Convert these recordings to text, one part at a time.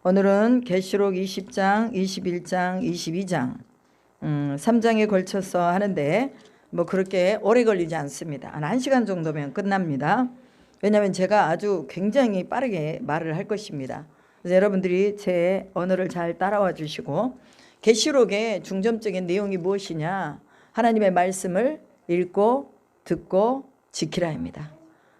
오늘은 계시록 20장, 21장, 22장 3장에 걸쳐서 하는데 뭐 그렇게 오래 걸리지 않습니다. 한 1시간 정도면 끝납니다. 왜냐하면 제가 아주 굉장히 빠르게 말을 할 것입니다. 그래서 여러분들이 제 언어를 잘 따라와 주시고, 계시록의 중점적인 내용이 무엇이냐, 하나님의 말씀을 읽고 듣고 지키라입니다.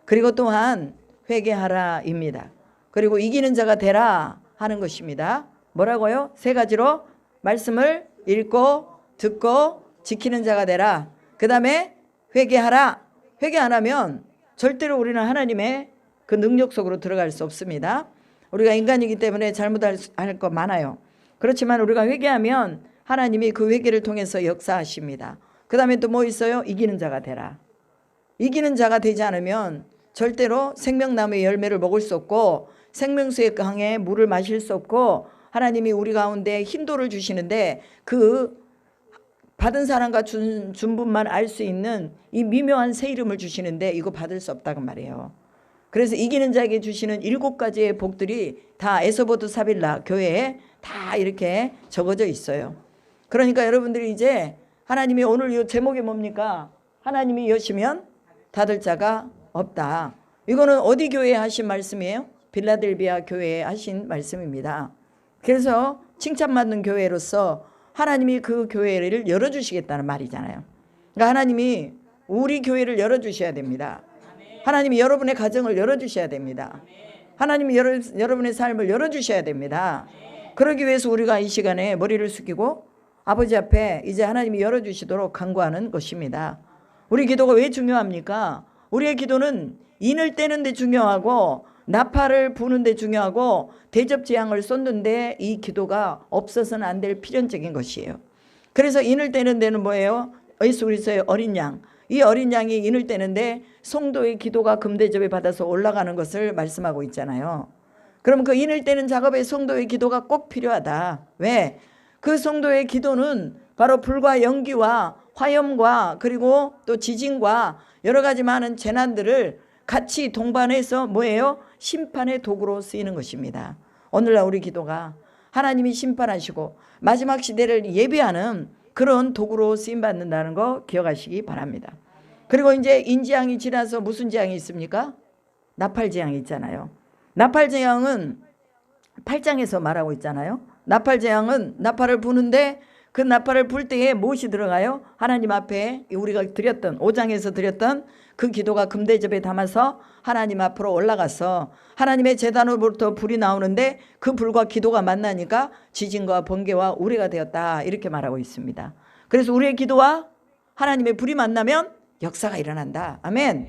그리고 또한 회개하라입니다. 그리고 이기는 자가 되라 하는 것입니다. 뭐라고요? 3가지로 말씀을 읽고 듣고 지키는 자가 되라. 그 다음에 회개하라. 회개 안 하면 절대로 우리는 하나님의 그 능력 속으로 들어갈 수 없습니다. 우리가 인간이기 때문에 잘못할 거 많아요. 그렇지만 우리가 회개하면 하나님이 그 회개를 통해서 역사하십니다. 그 다음에 또 뭐 있어요? 이기는 자가 되라. 이기는 자가 되지 않으면 절대로 생명나무의 열매를 먹을 수 없고 생명수의 강에 물을 마실 수 없고, 하나님이 우리 가운데 힌도를 주시는데 그 받은 사람과 준 분만 알 수 있는 이 미묘한 새 이름을 주시는데 이거 받을 수 없다고 말이에요. 그래서 이기는 자에게 주시는 7가지의 복들이 다 에서보드 사빌라 교회에 다 이렇게 적어져 있어요. 그러니까 여러분들이 이제 하나님이 오늘 이 제목이 뭡니까? 하나님이 여시면 닫을 자가 없다. 이거는 어디 교회에 하신 말씀이에요? 빌라델비아 교회에 하신 말씀입니다. 그래서 칭찬받는 교회로서 하나님이 그 교회를 열어주시겠다는 말이잖아요. 그러니까 하나님이 우리 교회를 열어주셔야 됩니다. 하나님이 여러분의 가정을 열어주셔야 됩니다. 하나님이 여러분의 삶을 열어주셔야 됩니다. 그러기 위해서 우리가 이 시간에 머리를 숙이고 아버지 앞에 이제 하나님이 열어주시도록 간구하는 것입니다. 우리 기도가 왜 중요합니까? 우리의 기도는 인을 떼는 데 중요하고 나팔을 부는 데 중요하고 대접재앙을 쏟는데 이 기도가 없어서는 안 될 필연적인 것이에요. 그래서 인을 떼는 데는 뭐예요? 예수 그리스도의 어린 양. 이 어린 양이 인을 떼는데 성도의 기도가 금대접에 받아서 올라가는 것을 말씀하고 있잖아요. 그럼 그 인을 떼는 작업에 성도의 기도가 꼭 필요하다. 왜? 그 성도의 기도는 바로 불과 연기와 화염과 그리고 또 지진과 여러 가지 많은 재난들을 같이 동반해서 뭐예요? 심판의 도구로 쓰이는 것입니다. 오늘날 우리 기도가 하나님이 심판하시고 마지막 시대를 예비하는 그런 도구로 쓰임받는다는 거 기억하시기 바랍니다. 그리고 이제 인지양이 지나서 무슨 재앙이 있습니까? 나팔재앙이 있잖아요. 나팔재앙은 8장에서 말하고 있잖아요. 나팔재앙은 나팔을 부는데 그 나팔을 불 때에 무엇이 들어가요? 하나님 앞에 우리가 드렸던 5장에서 드렸던 그 기도가 금대접에 담아서 하나님 앞으로 올라가서 하나님의 제단으로부터 불이 나오는데 그 불과 기도가 만나니까 지진과 번개와 우레가 되었다, 이렇게 말하고 있습니다. 그래서 우리의 기도와 하나님의 불이 만나면 역사가 일어난다. 아멘.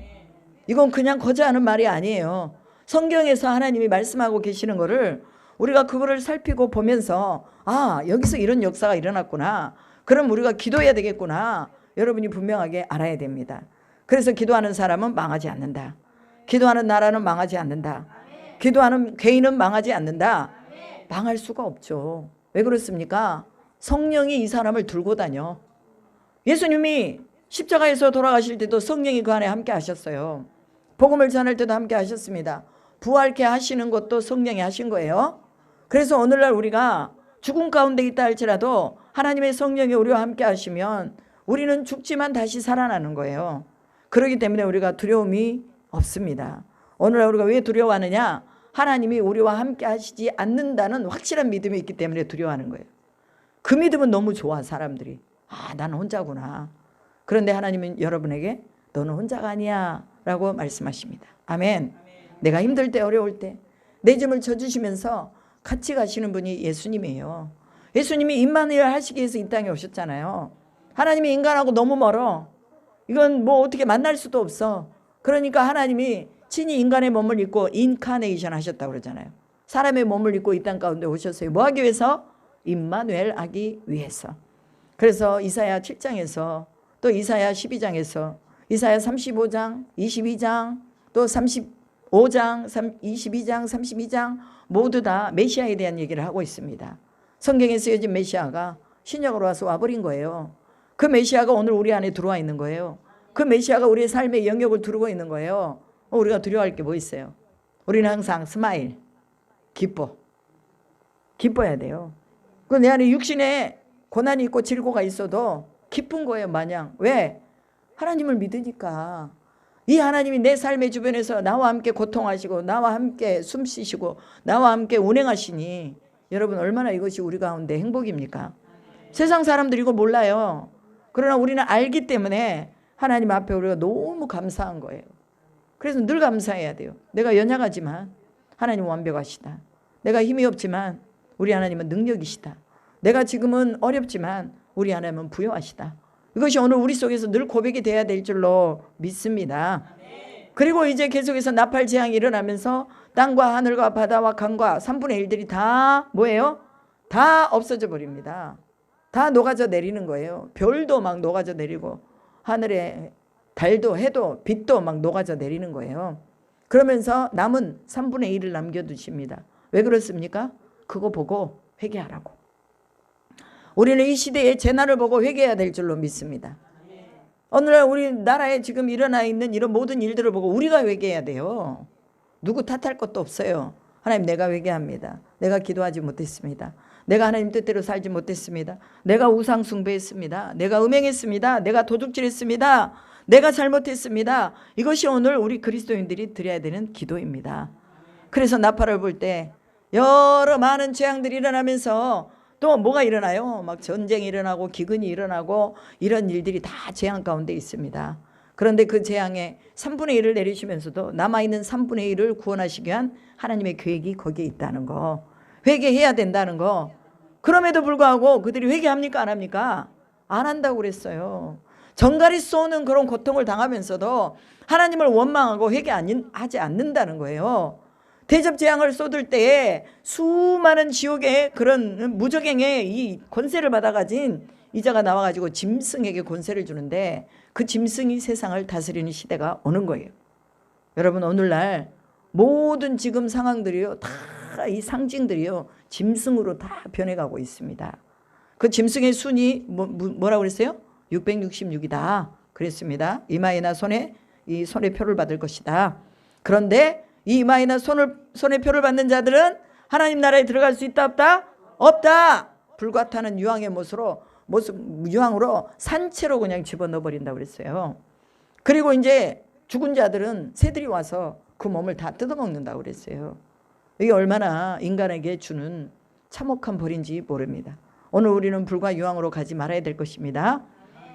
이건 그냥 거저하는 말이 아니에요. 성경에서 하나님이 말씀하고 계시는 거를 우리가 그거를 살피고 보면서 여기서 이런 역사가 일어났구나, 그럼 우리가 기도해야 되겠구나, 여러분이 분명하게 알아야 됩니다. 그래서 기도하는 사람은 망하지 않는다. 기도하는 나라는 망하지 않는다. 기도하는 개인은 망하지 않는다. 망할 수가 없죠. 왜 그렇습니까? 성령이 이 사람을 들고 다녀. 예수님이 십자가에서 돌아가실 때도 성령이 그 안에 함께 하셨어요. 복음을 전할 때도 함께 하셨습니다. 부활케 하시는 것도 성령이 하신 거예요. 그래서 오늘날 우리가 죽음 가운데 있다 할지라도 하나님의 성령이 우리와 함께 하시면 우리는 죽지만 다시 살아나는 거예요. 그렇기 때문에 우리가 두려움이 없습니다. 오늘날 우리가 왜 두려워하느냐? 하나님이 우리와 함께 하시지 않는다는 확실한 믿음이 있기 때문에 두려워하는 거예요. 그 믿음은 너무 좋아, 사람들이. 나는 혼자구나. 그런데 하나님은 여러분에게 너는 혼자가 아니야 라고 말씀하십니다. 아멘. 내가 힘들 때, 어려울 때 내 짐을 져주시면서 같이 가시는 분이 예수님이에요. 예수님이 임마누엘 하시기 위해서 이 땅에 오셨잖아요. 하나님이 인간하고 너무 멀어. 이건 뭐 어떻게 만날 수도 없어. 그러니까 하나님이 친히 인간의 몸을 입고 인카네이션 하셨다고 그러잖아요. 사람의 몸을 입고 이 땅 가운데 오셨어요. 뭐 하기 위해서? 임마누엘 하기 위해서. 그래서 이사야 7장에서 또 이사야 12장에서 이사야 35장, 22장, 또 35장, 22장, 32장 모두 다 메시아에 대한 얘기를 하고 있습니다. 성경에 쓰여진 메시아가 신약으로 와서 와버린 거예요. 그 메시아가 오늘 우리 안에 들어와 있는 거예요. 그 메시아가 우리의 삶의 영역을 두르고 있는 거예요. 우리가 두려워할 게 뭐 있어요? 우리는 항상 스마일, 기뻐. 기뻐야 돼요. 그 내 안에 육신에 고난이 있고 질고가 있어도 기쁜 거예요, 마냥. 왜? 하나님을 믿으니까. 이 하나님이 내 삶의 주변에서 나와 함께 고통하시고 나와 함께 숨쉬시고 나와 함께 운행하시니 여러분 얼마나 이것이 우리 가운데 행복입니까? 세상 사람들이 이거 몰라요. 그러나 우리는 알기 때문에 하나님 앞에 우리가 너무 감사한 거예요. 그래서 늘 감사해야 돼요. 내가 연약하지만 하나님은 완벽하시다. 내가 힘이 없지만 우리 하나님은 능력이시다. 내가 지금은 어렵지만 우리 하나님은 부요하시다. 이것이 오늘 우리 속에서 늘 고백이 돼야 될 줄로 믿습니다. 그리고 이제 계속해서 나팔 재앙이 일어나면서 땅과 하늘과 바다와 강과 3분의 1들이 다 뭐예요? 다 없어져 버립니다. 다 녹아져 내리는 거예요. 별도 막 녹아져 내리고 하늘에 달도 해도 빛도 막 녹아져 내리는 거예요. 그러면서 남은 3분의 1을 남겨두십니다. 왜 그렇습니까? 그거 보고 회개하라고. 우리는 이 시대의 재난을 보고 회개해야 될 줄로 믿습니다. 오늘날 우리나라에 지금 일어나 있는 이런 모든 일들을 보고 우리가 회개해야 돼요. 누구 탓할 것도 없어요. 하나님, 내가 회개합니다. 내가 기도하지 못했습니다. 내가 하나님 뜻대로 살지 못했습니다. 내가 우상 숭배했습니다. 내가 음행했습니다. 내가 도둑질했습니다. 내가 잘못했습니다. 이것이 오늘 우리 그리스도인들이 드려야 되는 기도입니다. 그래서 나팔을 불 때 여러 많은 재앙들이 일어나면서 또 뭐가 일어나요? 막 전쟁이 일어나고 기근이 일어나고 이런 일들이 다 재앙 가운데 있습니다. 그런데 그 재앙의 3분의 1을 내리시면서도 남아있는 3분의 1을 구원하시기 위한 하나님의 계획이 거기에 있다는 거, 회개해야 된다는 거. 그럼에도 불구하고 그들이 회개합니까? 안 합니까? 안 한다고 그랬어요. 정갈이 쏘는 그런 고통을 당하면서도 하나님을 원망하고 회개하지 않는다는 거예요. 대접 재앙을 쏟을 때에 수많은 지옥의 그런 무적행의 이 권세를 받아가진 이자가 나와가지고 짐승에게 권세를 주는데 그 짐승이 세상을 다스리는 시대가 오는 거예요. 여러분, 오늘날 모든 지금 상황들이요, 다 이 상징들이요, 짐승으로 다 변해가고 있습니다. 그 짐승의 순이 뭐라고 그랬어요? 666이다 그랬습니다. 이마에나 손에 이 손의 표를 받을 것이다. 그런데 이 이마에나 손의 표를 받는 자들은 하나님 나라에 들어갈 수 있다 없다? 없다. 불과 타는 유황의 유황으로 산채로 그냥 집어넣어 버린다고 그랬어요. 그리고 이제 죽은 자들은 새들이 와서 그 몸을 다 뜯어먹는다고 그랬어요. 이게 얼마나 인간에게 주는 참혹한 벌인지 모릅니다. 오늘 우리는 불과 유황으로 가지 말아야 될 것입니다.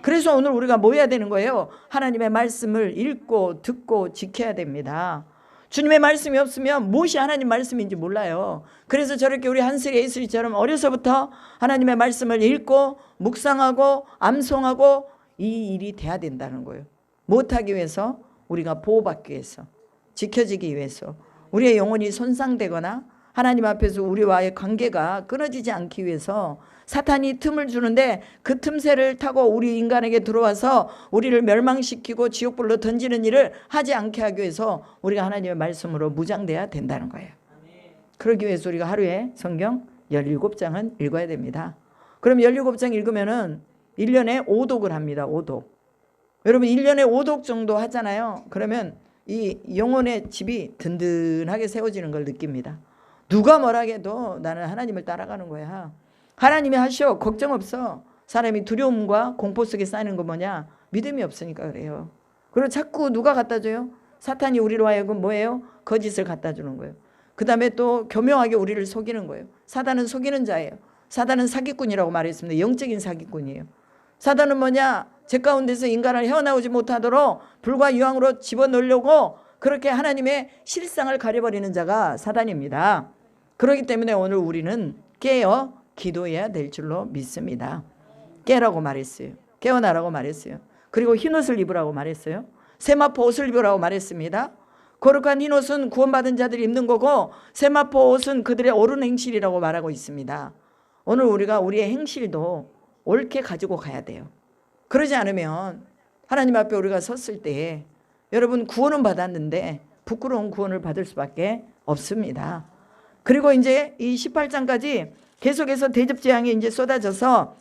그래서 오늘 우리가 뭐 해야 되는 거예요? 하나님의 말씀을 읽고 듣고 지켜야 됩니다. 주님의 말씀이 없으면 무엇이 하나님 말씀인지 몰라요. 그래서 저렇게 우리 한슬이 에이슬이처럼 어려서부터 하나님의 말씀을 읽고 묵상하고 암송하고 이 일이 돼야 된다는 거예요. 못하기 위해서, 우리가 보호받기 위해서, 지켜지기 위해서, 우리의 영혼이 손상되거나 하나님 앞에서 우리와의 관계가 끊어지지 않기 위해서 사탄이 틈을 주는데 그 틈새를 타고 우리 인간에게 들어와서 우리를 멸망시키고 지옥불로 던지는 일을 하지 않게 하기 위해서 우리가 하나님의 말씀으로 무장돼야 된다는 거예요. 그러기 위해서 우리가 하루에 성경 17장은 읽어야 됩니다. 그럼 17장 읽으면은 1년에 5독을 합니다. 5독. 여러분 1년에 5독 정도 하잖아요. 그러면 이 영혼의 집이 든든하게 세워지는 걸 느낍니다. 누가 뭐라 해도 나는 하나님을 따라가는 거야. 하나님이 하셔. 걱정 없어. 사람이 두려움과 공포 속에 쌓이는 거 뭐냐? 믿음이 없으니까 그래요. 그리고 자꾸 누가 갖다 줘요? 사탄이 우리로 하여금 뭐예요? 거짓을 갖다 주는 거예요. 그 다음에 또 교묘하게 우리를 속이는 거예요. 사단은 속이는 자예요. 사단은 사기꾼이라고 말했습니다. 영적인 사기꾼이에요. 사단은 뭐냐? 제 가운데서 인간을 헤어나오지 못하도록 불과 유황으로 집어넣으려고 그렇게 하나님의 실상을 가려버리는 자가 사단입니다. 그렇기 때문에 오늘 우리는 깨어 기도해야 될 줄로 믿습니다. 깨라고 말했어요. 깨어나라고 말했어요. 그리고 흰옷을 입으라고 말했어요. 세마포 옷을 입으라고 말했습니다. 거룩한 흰옷은 구원받은 자들이 입는 거고 세마포 옷은 그들의 옳은 행실이라고 말하고 있습니다. 오늘 우리가 우리의 행실도 옳게 가지고 가야 돼요. 그러지 않으면 하나님 앞에 우리가 섰을 때 여러분 구원은 받았는데 부끄러운 구원을 받을 수밖에 없습니다. 그리고 이제 이 18장까지 계속해서 대접 재앙이 이제 쏟아져서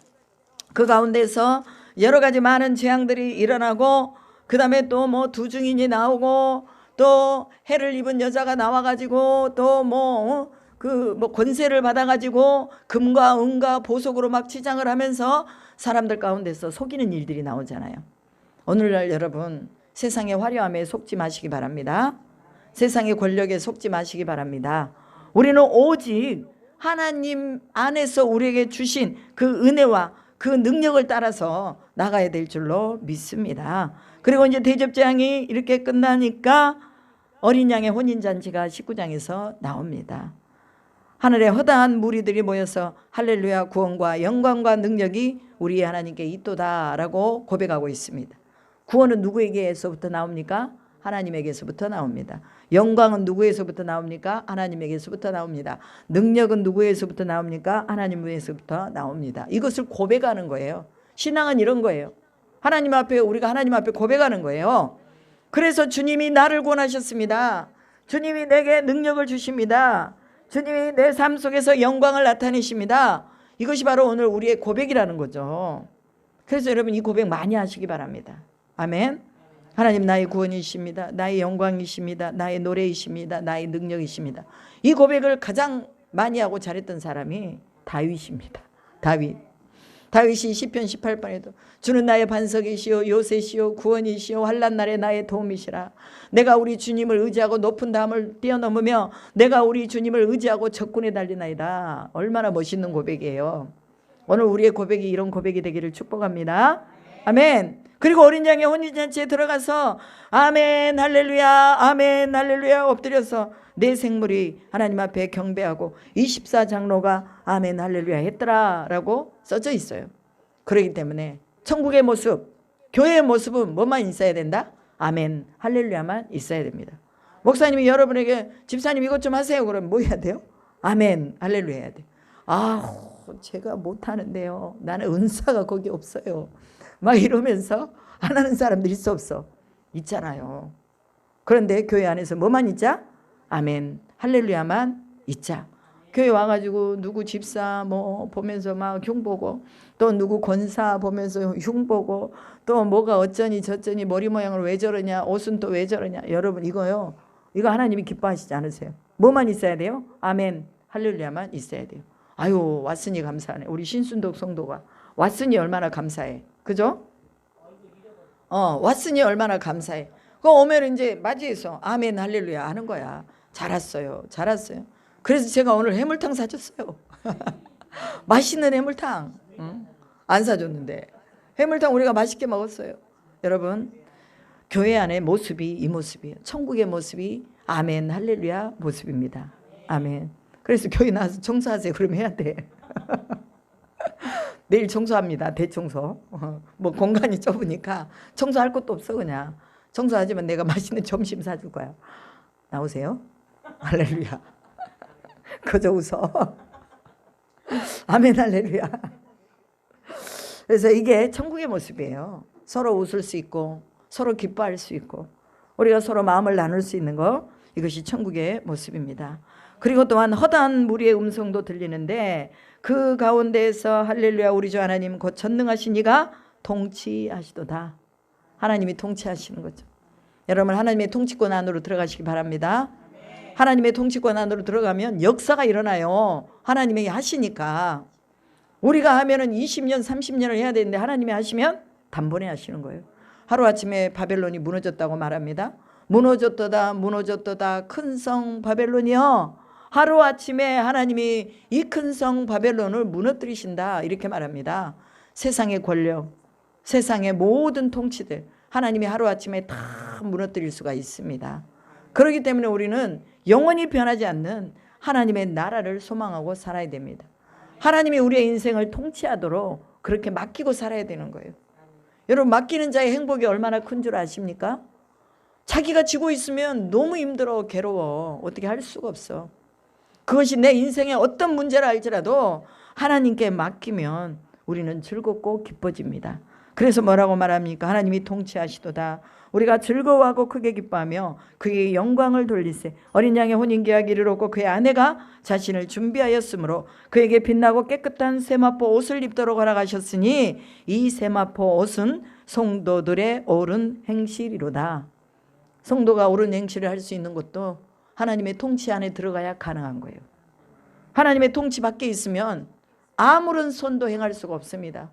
그 가운데서 여러 가지 많은 재앙들이 일어나고 그 다음에 또 뭐 두 증인이 나오고 또 해를 입은 여자가 나와가지고 또 뭐 그 뭐 권세를 받아가지고 금과 은과 보석으로 막 치장을 하면서 사람들 가운데서 속이는 일들이 나오잖아요. 오늘날 여러분 세상의 화려함에 속지 마시기 바랍니다. 세상의 권력에 속지 마시기 바랍니다. 우리는 오직 하나님 안에서 우리에게 주신 그 은혜와 그 능력을 따라서 나가야 될 줄로 믿습니다. 그리고 이제 대접제왕이 이렇게 끝나니까 어린 양의 혼인잔치가 19장에서 나옵니다. 하늘에 허다한 무리들이 모여서 할렐루야 구원과 영광과 능력이 우리 하나님께 있도다라고 고백하고 있습니다. 구원은 누구에게서부터 나옵니까? 하나님에게서부터 나옵니다. 영광은 누구에서부터 나옵니까? 하나님에게서부터 나옵니다. 능력은 누구에서부터 나옵니까? 하나님에게서부터 나옵니다. 이것을 고백하는 거예요. 신앙은 이런 거예요. 하나님 앞에 우리가 하나님 앞에 고백하는 거예요. 그래서 주님이 나를 구원하셨습니다. 주님이 내게 능력을 주십니다. 주님이 내 삶 속에서 영광을 나타내십니다. 이것이 바로 오늘 우리의 고백이라는 거죠. 그래서 여러분 이 고백 많이 하시기 바랍니다. 아멘. 하나님 나의 구원이십니다. 나의 영광이십니다. 나의 노래이십니다. 나의 능력이십니다. 이 고백을 가장 많이 하고 잘했던 사람이 다윗입니다. 다윗이 시편 18편에도 주는 나의 반석이시오 요새시오 구원이시오 환난 날에 나의 도움이시라. 내가 우리 주님을 의지하고 높은 담을 뛰어넘으며 내가 우리 주님을 의지하고 적군에 달리나이다. 얼마나 멋있는 고백이에요. 오늘 우리의 고백이 이런 고백이 되기를 축복합니다. 아멘. 그리고 어린 양의 혼인잔치에 들어가서 아멘 할렐루야 아멘 할렐루야 엎드려서 내 생물이 하나님 앞에 경배하고 24장로가 아멘 할렐루야 했더라 라고 써져 있어요. 그렇기 때문에 천국의 모습, 교회의 모습은 뭐만 있어야 된다? 아멘 할렐루야만 있어야 됩니다. 목사님이 여러분에게 집사님 이것 좀 하세요 그러면 뭐 해야 돼요? 아멘 할렐루야 해야 돼요. 제가 못하는데요. 나는 은사가 거기 없어요. 막 이러면서 안 하는 사람들 있어 없어? 있잖아요. 그런데 교회 안에서 뭐만 있자? 아멘 할렐루야만 있자. 교회 와가지고 누구 집사 뭐 보면서 막 흉보고 또 누구 권사 보면서 흉보고 또 뭐가 어쩌니 저쩌니 머리 모양을 왜 저러냐 옷은 또 왜 저러냐. 여러분 이거 하나님이 기뻐하시지 않으세요? 뭐만 있어야 돼요? 아멘 할렐루야만 있어야 돼요. 아유 왔으니 감사하네. 우리 신순덕 성도가 왔으니 얼마나 감사해. 그죠? 왔으니 얼마나 감사해. 그 오면 이제 맞이해서 아멘 할렐루야 하는 거야. 잘 왔어요. 그래서 제가 오늘 해물탕 사줬어요. 맛있는 해물탕. 안 사줬는데 해물탕 우리가 맛있게 먹었어요. 여러분 교회 안의 모습이 이 모습이에요. 천국의 모습이 아멘 할렐루야 모습입니다. 아멘. 그래서 교회 나와서 청소하세요. 그러면 해야 돼. 내일 청소합니다. 대청소. 뭐 공간이 좁으니까 청소할 것도 없어. 그냥 청소하지만 내가 맛있는 점심 사줄 거야. 나오세요. 할렐루야. 그저 웃어. 아멘 할렐루야. 그래서 이게 천국의 모습이에요. 서로 웃을 수 있고 서로 기뻐할 수 있고 우리가 서로 마음을 나눌 수 있는 거, 이것이 천국의 모습입니다. 그리고 또한 허다한 무리의 음성도 들리는데 그 가운데에서 할렐루야 우리 주 하나님 곧 전능하신 이가 통치하시도다. 하나님이 통치하시는 거죠. 여러분 하나님의 통치권 안으로 들어가시기 바랍니다. 하나님의 통치권 안으로 들어가면 역사가 일어나요. 하나님이 하시니까. 우리가 하면은 20년 30년을 해야 되는데 하나님이 하시면 단번에 하시는 거예요. 하루아침에 바벨론이 무너졌다고 말합니다. 무너졌도다 큰 성 바벨론이여, 하루아침에 하나님이 이 큰 성 바벨론을 무너뜨리신다 이렇게 말합니다. 세상의 권력, 세상의 모든 통치들 하나님이 하루아침에 다 무너뜨릴 수가 있습니다. 그렇기 때문에 우리는 영원히 변하지 않는 하나님의 나라를 소망하고 살아야 됩니다. 하나님이 우리의 인생을 통치하도록 그렇게 맡기고 살아야 되는 거예요. 여러분 맡기는 자의 행복이 얼마나 큰 줄 아십니까? 자기가 지고 있으면 너무 힘들어 괴로워. 어떻게 할 수가 없어. 그것이 내 인생의 어떤 문제라 할지라도 하나님께 맡기면 우리는 즐겁고 기뻐집니다. 그래서 뭐라고 말합니까? 하나님이 통치하시도다. 우리가 즐거워하고 크게 기뻐하며 그에게 영광을 돌리세. 어린 양의 혼인계약이 이르렀고 그의 아내가 자신을 준비하였으므로 그에게 빛나고 깨끗한 세마포 옷을 입도록 허락하셨으니 이 세마포 옷은 성도들의 옳은 행실이로다. 성도가 옳은 행실을 할 수 있는 것도 하나님의 통치 안에 들어가야 가능한 거예요. 하나님의 통치 밖에 있으면 아무런 손도 행할 수가 없습니다.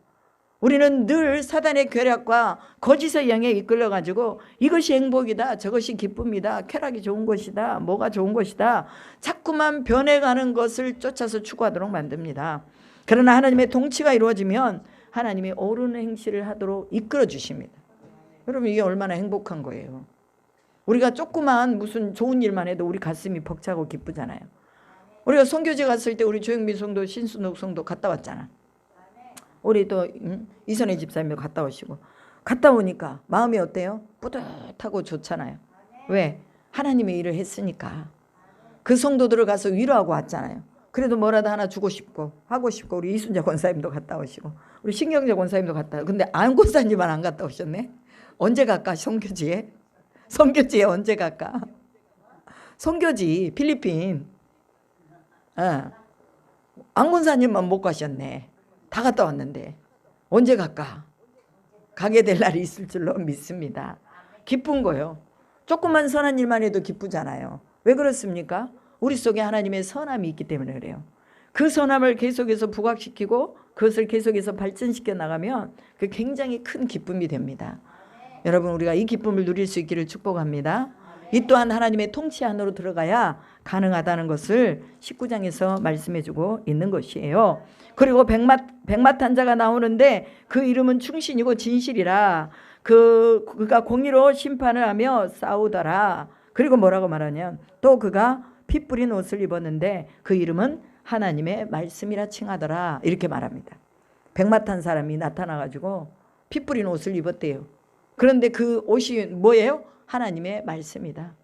우리는 늘 사단의 괴략과 거짓의 영에 이끌려가지고 이것이 행복이다, 저것이 기쁨이다, 쾌락이 좋은 것이다, 뭐가 좋은 것이다, 자꾸만 변해가는 것을 쫓아서 추구하도록 만듭니다. 그러나 하나님의 통치가 이루어지면 하나님이 옳은 행실을 하도록 이끌어 주십니다. 여러분, 이게 얼마나 행복한 거예요. 우리가 조그만 무슨 좋은 일만 해도 우리 가슴이 벅차고 기쁘잖아요. 우리가 선교지 갔을 때 우리 조영민 성도, 신순옥 성도 갔다 왔잖아. 우리 또 이선혜 집사님도 갔다 오시고, 갔다 오니까 마음이 어때요? 뿌듯하고 좋잖아요. 왜? 하나님의 일을 했으니까. 그 성도들을 가서 위로하고 왔잖아요. 그래도 뭐라도 하나 주고 싶고 하고 싶고, 우리 이순자 권사님도 갔다 오시고, 우리 신경재 권사님도 갔다 오고. 근데 안 권사님만 안 갔다 오셨네. 언제 갈까? 선교지에 언제 갈까? 선교지 필리핀. 안 권사님만 못 가셨네. 다 갔다 왔는데 언제 갈까? 가게 될 날이 있을 줄로 믿습니다. 기쁜 거요. 조그만 선한 일만 해도 기쁘잖아요. 왜 그렇습니까? 우리 속에 하나님의 선함이 있기 때문에 그래요. 그 선함을 계속해서 부각시키고 그것을 계속해서 발전시켜 나가면 그 굉장히 큰 기쁨이 됩니다. 여러분, 우리가 이 기쁨을 누릴 수 있기를 축복합니다. 이 또한 하나님의 통치 안으로 들어가야 가능하다는 것을 19장에서 말씀해주고 있는 것이에요. 그리고 백마탄자가 나오는데 그 이름은 충신이고 진실이라, 그가 공의로 심판을 하며 싸우더라. 그리고 뭐라고 말하냐, 또 그가 피 뿌린 옷을 입었는데 그 이름은 하나님의 말씀이라 칭하더라. 이렇게 말합니다. 백마탄 사람이 나타나가지고 피 뿌린 옷을 입었대요. 그런데 그 옷이 뭐예요? 하나님의 말씀이다.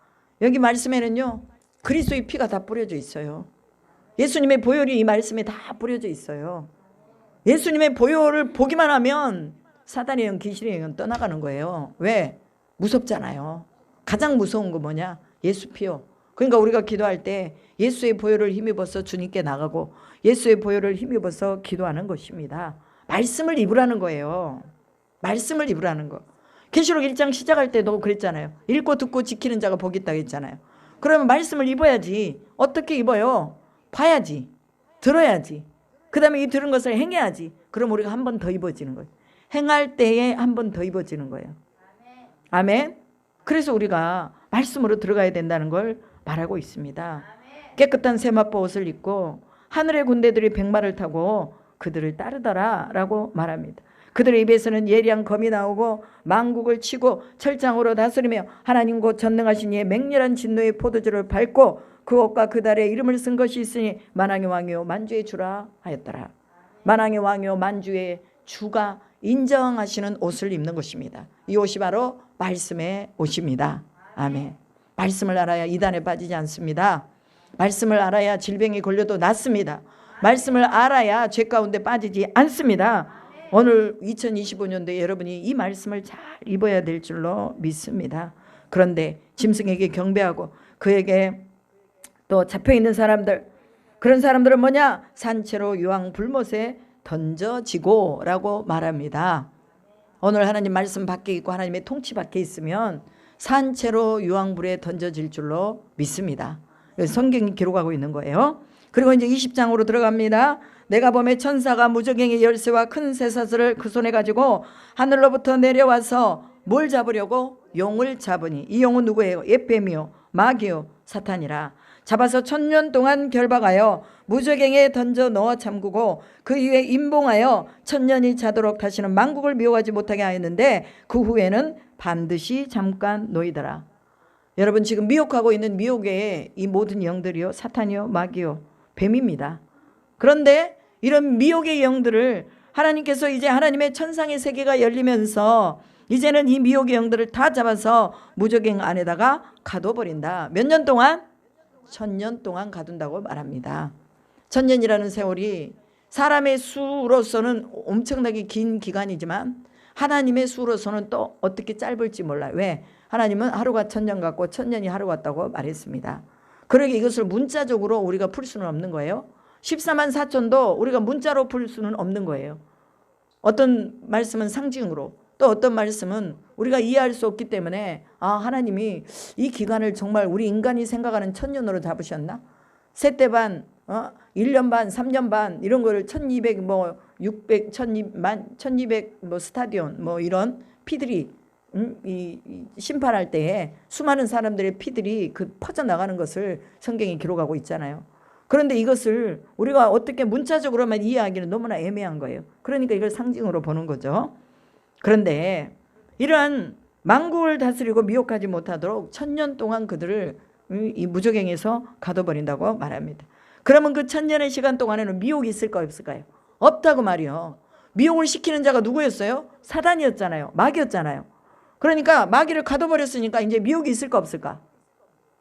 여기 말씀에는요, 그리스도의 피가 다 뿌려져 있어요. 예수님의 보혈이 이 말씀에 다 뿌려져 있어요. 예수님의 보혈을 보기만 하면 사단의 영, 귀신의 영은 떠나가는 거예요. 왜? 무섭잖아요. 가장 무서운 거 뭐냐? 예수 피요. 그러니까 우리가 기도할 때 예수의 보혈을 힘입어서 주님께 나가고 예수의 보혈을 힘입어서 기도하는 것입니다. 말씀을 입으라는 거예요. 말씀을 입으라는 거. 계시록 1장 시작할 때도 그랬잖아요. 읽고 듣고 지키는 자가 복이 있다고 했잖아요. 그러면 말씀을 입어야지. 어떻게 입어요? 봐야지. 들어야지. 그 다음에 이 들은 것을 행해야지. 그럼 우리가 한 번 더 입어지는 거예요. 행할 때에 한 번 더 입어지는 거예요. 아멘. 그래서 우리가 말씀으로 들어가야 된다는 걸 말하고 있습니다. 깨끗한 세마포 옷을 입고 하늘의 군대들이 백마를 타고 그들을 따르더라 라고 말합니다. 그들의 입에서는 예리한 검이 나오고 만국을 치고 철장으로 다스리며 하나님 곧 전능하신 이의 맹렬한 진노의 포도주를 밟고 그 옷과 그 달에 이름을 쓴 것이 있으니 만왕의 왕이요 만주의 주라 하였더라. 만왕의 왕이요 만주의 주가 인정하시는 옷을 입는 것입니다. 이 옷이 바로 말씀의 옷입니다. 아멘. 말씀을 알아야 이단에 빠지지 않습니다. 말씀을 알아야 질병에 걸려도 낫습니다. 말씀을 알아야 죄 가운데 빠지지 않습니다. 오늘 2025년도에 여러분이 이 말씀을 잘 입어야 될 줄로 믿습니다. 그런데 짐승에게 경배하고 그에게 또 잡혀있는 사람들, 그런 사람들은 뭐냐? 산채로 유황 불못에 던져지고 라고 말합니다. 오늘 하나님 말씀 밖에 있고 하나님의 통치 밖에 있으면 산채로 유황불에 던져질 줄로 믿습니다. 성경이 기록하고 있는 거예요. 그리고 이제 20장으로 들어갑니다. 내가 보매 천사가 무저갱의 열쇠와 큰 쇠사슬을 그 손에 가지고 하늘로부터 내려와서 뭘 잡으려고? 용을 잡으니 이 용은 누구예요? 에뱀이요 마귀요 사탄이라. 잡아서 1000년 동안 결박하여 무저갱에 던져 넣어 잠그고 그 이후에 임봉하여 1000년이 자도록 다시는 만국을 미혹하지 못하게 하였는데 그 후에는 반드시 잠깐 놓이더라. 여러분, 지금 미혹하고 있는 미혹의 이 모든 영들이요 사탄이요 마귀요 뱀입니다. 그런데 이런 미혹의 영들을 하나님께서 이제 하나님의 천상의 세계가 열리면서 이제는 이 미혹의 영들을 다 잡아서 무저갱 안에다가 가둬버린다. 몇 년 동안? 1000년 동안 가둔다고 말합니다. 1000년이라는 세월이 사람의 수로서는 엄청나게 긴 기간이지만 하나님의 수로서는 또 어떻게 짧을지 몰라요. 왜? 하나님은 하루가 1000년 같고 1000년이 하루 같다고 말했습니다. 그러게 이것을 문자적으로 우리가 풀 수는 없는 거예요. 14만 4천도 우리가 문자로 풀 수는 없는 거예요. 어떤 말씀은 상징으로, 또 어떤 말씀은 우리가 이해할 수 없기 때문에 하나님이 이 기간을 정말 우리 인간이 생각하는 1000년으로 잡으셨나? 세때반 1년 반, 3년 반 이런 거를 1200 뭐 600, 1200 뭐 스타디온 뭐 이런 피들이 이 심판할 때에 수많은 사람들의 피들이 그 퍼져나가는 것을 성경이 기록하고 있잖아요. 그런데 이것을 우리가 어떻게 문자적으로만 이해하기는 너무나 애매한 거예요. 그러니까 이걸 상징으로 보는 거죠. 그런데 이러한 만국을 다스리고 미혹하지 못하도록 1000년 동안 그들을 이 무저갱에서 가둬버린다고 말합니다. 그러면 그 1000년의 시간 동안에는 미혹이 있을까 없을까요? 없다고 말이요. 미혹을 시키는 자가 누구였어요? 사단이었잖아요. 마귀였잖아요. 그러니까 마귀를 가둬버렸으니까 이제 미혹이 있을까 없을까?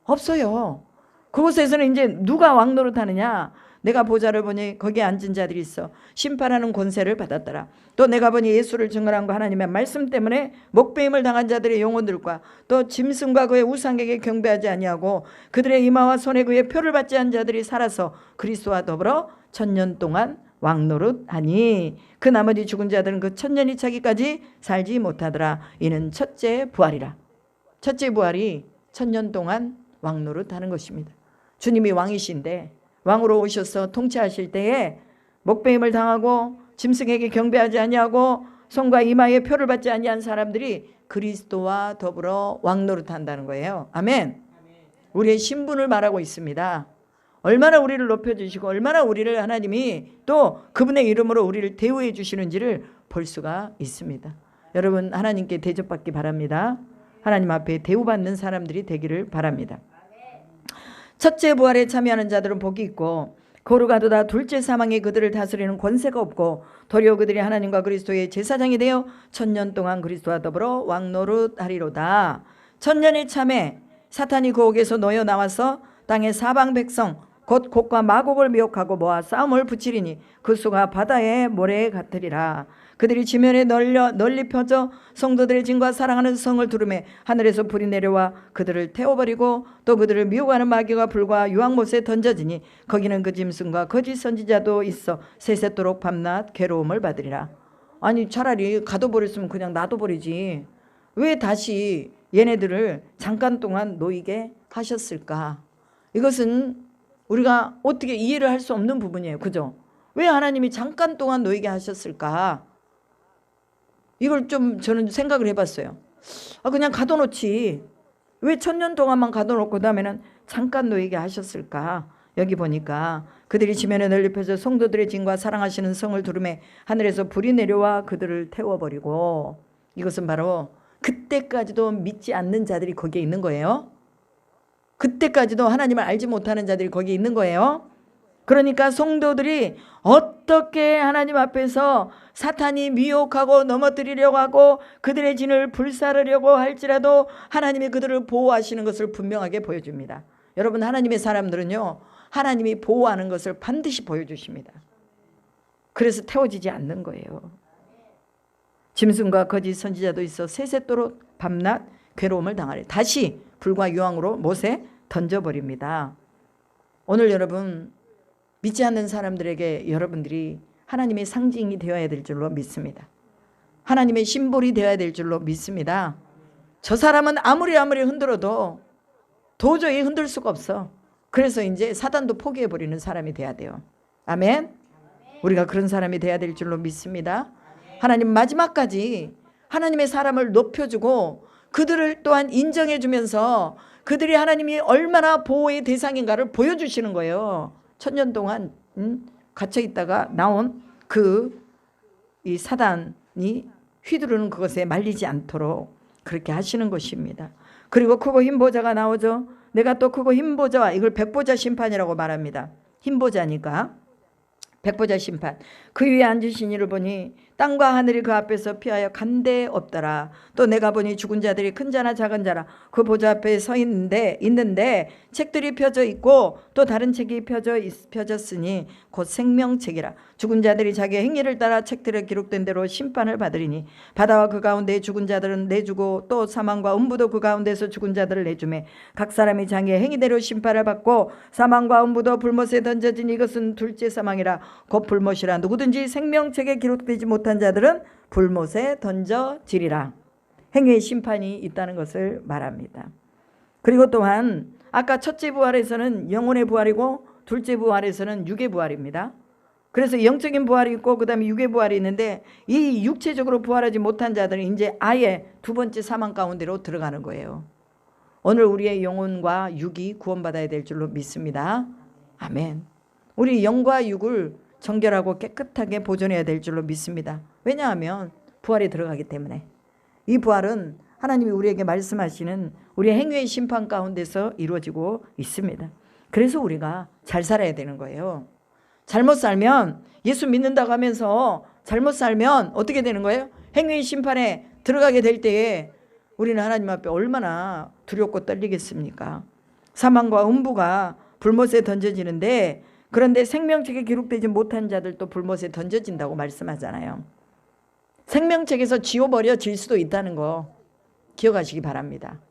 없어요. 그곳에서는 이제 누가 왕노릇하느냐? 내가 보좌를 보니 거기에 앉은 자들이 있어 심판하는 권세를 받았더라. 또 내가 보니 예수를 증언한 거 하나님의 말씀 때문에 목배임을 당한 자들의 영혼들과 또 짐승과 그의 우상에게 경배하지 아니하고 그들의 이마와 손에 그의 표를 받지 않은 자들이 살아서 그리스도와 더불어 1000년 동안 왕노릇하니 그 나머지 죽은 자들은 그 1000년이 차기까지 살지 못하더라. 이는 첫째 부활이라. 첫째 부활이 1000년 동안 왕노릇하는 것입니다. 주님이 왕이신데 왕으로 오셔서 통치하실 때에 목배임을 당하고 짐승에게 경배하지 아니하고 손과 이마에 표를 받지 아니한 사람들이 그리스도와 더불어 왕노릇한다는 거예요. 아멘. 우리의 신분을 말하고 있습니다. 얼마나 우리를 높여주시고 얼마나 우리를 하나님이 또 그분의 이름으로 우리를 대우해 주시는지를 볼 수가 있습니다. 여러분 하나님께 대접받기 바랍니다. 하나님 앞에 대우받는 사람들이 되기를 바랍니다. 첫째 부활에 참여하는 자들은 복이 있고 거룩하도다. 둘째 사망에 그들을 다스리는 권세가 없고 도리어 그들이 하나님과 그리스도의 제사장이 되어 1000년 동안 그리스도와 더불어 왕노릇하리로다. 1000년의 참에 사탄이 그 옥에서 놓여 나와서 땅의 사방 백성 곧 곡과 마곡을 미혹하고 모아 싸움을 붙이리니 그 수가 바다의 모래 같으리라. 그들이 지면에 널리 펴져 성도들의 진과 사랑하는 성을 두르매 하늘에서 불이 내려와 그들을 태워버리고 또 그들을 미혹하는 마귀가 불과 유황못에 던져지니 거기는 그 짐승과 거짓 선지자도 있어 세세토록 밤낮 괴로움을 받으리라. 아니 차라리 가둬버렸으면 그냥 놔둬버리지 왜 다시 얘네들을 잠깐 동안 놓이게 하셨을까? 이것은 우리가 어떻게 이해를 할 수 없는 부분이에요. 그죠? 왜 하나님이 잠깐 동안 놓이게 하셨을까? 이걸 좀 저는 생각을 해봤어요. 그냥 가둬놓지 왜 1000년 동안만 가둬놓고 그 다음에는 잠깐 놓이게 하셨을까? 여기 보니까 그들이 지면에 널리 펴져 성도들의 진과 사랑하시는 성을 두르매 하늘에서 불이 내려와 그들을 태워버리고, 이것은 바로 그때까지도 믿지 않는 자들이 거기에 있는 거예요. 그때까지도 하나님을 알지 못하는 자들이 거기에 있는 거예요. 그러니까 성도들이 어떻게 하나님 앞에서 사탄이 미혹하고 넘어뜨리려고 하고 그들의 진을 불사르려고 할지라도 하나님이 그들을 보호하시는 것을 분명하게 보여줍니다. 여러분 하나님의 사람들은요 하나님이 보호하는 것을 반드시 보여주십니다. 그래서 태워지지 않는 거예요. 짐승과 거짓 선지자도 있어 세세토록 밤낮 괴로움을 당하리. 다시 불과 유황으로 못에 던져버립니다. 오늘 여러분 믿지 않는 사람들에게 여러분들이 하나님의 상징이 되어야 될 줄로 믿습니다. 하나님의 심볼이 되어야 될 줄로 믿습니다. 저 사람은 아무리 흔들어도 도저히 흔들 수가 없어. 그래서 이제 사단도 포기해버리는 사람이 돼야 돼요. 아멘. 우리가 그런 사람이 돼야 될 줄로 믿습니다. 하나님 마지막까지 하나님의 사람을 높여주고 그들을 또한 인정해주면서 그들이 하나님이 얼마나 보호의 대상인가를 보여주시는 거예요. 1000년 동안 갇혀있다가 나온 이 사단이 휘두르는 그것에 말리지 않도록 그렇게 하시는 것입니다. 그리고 크고 흰 보좌가 나오죠. 내가 또 크고 흰 보좌와, 이걸 백보자 심판이라고 말합니다. 흰 보좌니까 백보자 심판. 그 위에 앉으신 이를 보니 땅과 하늘이 그 앞에서 피하여 간데 없더라. 또 내가 보니 죽은 자들이 큰 자나 작은 자라 그 보좌 앞에 서 있는데 책들이 펴져 있고 또 다른 책이 펴졌으니 곧 생명책이라. 죽은 자들이 자기의 행위를 따라 책들에 기록된 대로 심판을 받으리니 바다와 그 가운데 죽은 자들은 내주고 또 사망과 음부도 그 가운데서 죽은 자들을 내주매 각 사람이 자기의 행위대로 심판을 받고 사망과 음부도 불못에 던져진 이것은 둘째 사망이라. 곧 불못이라. 누구든지 생명책에 기록되지 못한 자들은 불못에 던져지리라. 행위의 심판이 있다는 것을 말합니다. 그리고 또한 아까 첫째 부활에서는 영혼의 부활이고 둘째 부활에서는 육의 부활입니다. 그래서 영적인 부활이 있고 그 다음에 육의 부활이 있는데 이 육체적으로 부활하지 못한 자들은 이제 아예 두 번째 사망 가운데로 들어가는 거예요. 오늘 우리의 영혼과 육이 구원받아야 될 줄로 믿습니다. 아멘. 우리 영과 육을 정결하고 깨끗하게 보존해야 될 줄로 믿습니다. 왜냐하면 부활에 들어가기 때문에. 이 부활은 하나님이 우리에게 말씀하시는 우리의 행위의 심판 가운데서 이루어지고 있습니다. 그래서 우리가 잘 살아야 되는 거예요. 잘못 살면, 예수 믿는다고 하면서 잘못 살면 어떻게 되는 거예요? 행위의 심판에 들어가게 될 때에 우리는 하나님 앞에 얼마나 두렵고 떨리겠습니까? 사망과 음부가 불못에 던져지는데, 그런데 생명책에 기록되지 못한 자들도 불못에 던져진다고 말씀하잖아요. 생명책에서 지워버려질 수도 있다는 거 기억하시기 바랍니다.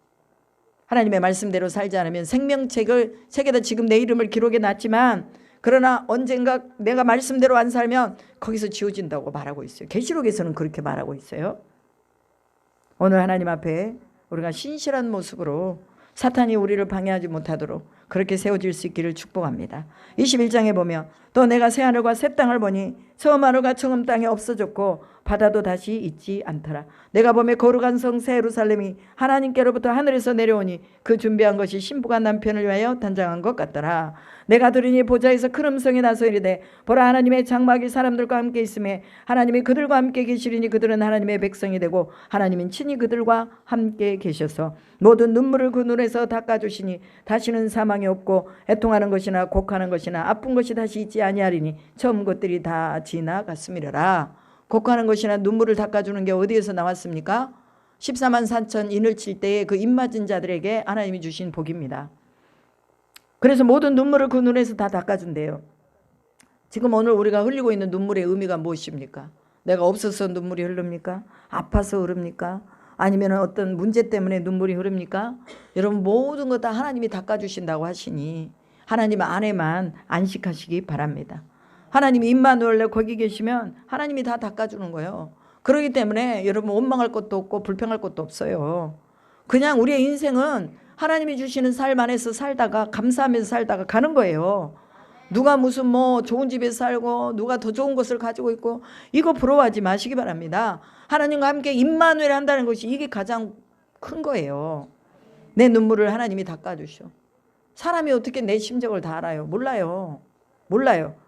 하나님의 말씀대로 살지 않으면 생명책에다 지금 내 이름을 기록해 놨지만, 그러나 언젠가 내가 말씀대로 안 살면 거기서 지워진다고 말하고 있어요. 계시록에서는 그렇게 말하고 있어요. 오늘 하나님 앞에 우리가 신실한 모습으로 사탄이 우리를 방해하지 못하도록 그렇게 세워질 수 있기를 축복합니다. 21장에 보면 또 내가 새하늘과 새 땅을 보니 처음 하늘과 처음 땅이 없어졌고 바다도 다시 있지 않더라. 내가 보매 거룩한 성 새 예루살렘이 하나님께로부터 하늘에서 내려오니 그 준비한 것이 신부가 남편을 위하여 단장한 것 같더라. 내가 들으니 보좌에서 큰 음성이 나서 이르되 보라, 하나님의 장막이 사람들과 함께 있음에 하나님이 그들과 함께 계시리니 그들은 하나님의 백성이 되고 하나님은 친히 그들과 함께 계셔서 모든 눈물을 그 눈에서 닦아주시니 다시는 사망이 없고 애통하는 것이나 곡하는 것이나 아픈 것이 다시 있지 아니하리니 처음 것들이 다 지나갔음이라. 곡하는 것이나 눈물을 닦아주는 게 어디에서 나왔습니까? 14만 4천 인을 칠 때에 그 입맞은 자들에게 하나님이 주신 복입니다. 그래서 모든 눈물을 그 눈에서 다 닦아준대요. 지금 오늘 우리가 흘리고 있는 눈물의 의미가 무엇입니까? 내가 없어서 눈물이 흐릅니까? 아파서 흐릅니까? 아니면 어떤 문제 때문에 눈물이 흐릅니까? 여러분, 모든 것 다 하나님이 닦아주신다고 하시니 하나님 안에만 안식하시기 바랍니다. 하나님이 임마누엘 거기 계시면 하나님이 다 닦아주는 거예요. 그렇기 때문에 여러분 원망할 것도 없고 불평할 것도 없어요. 그냥 우리의 인생은 하나님이 주시는 삶 안에서 살다가 감사하면서 살다가 가는 거예요. 누가 무슨 뭐 좋은 집에 살고 누가 더 좋은 것을 가지고 있고 이거 부러워하지 마시기 바랍니다. 하나님과 함께 임마누엘 한다는 것이 이게 가장 큰 거예요. 내 눈물을 하나님이 닦아주셔. 사람이 어떻게 내 심정을 다 알아요? 몰라요.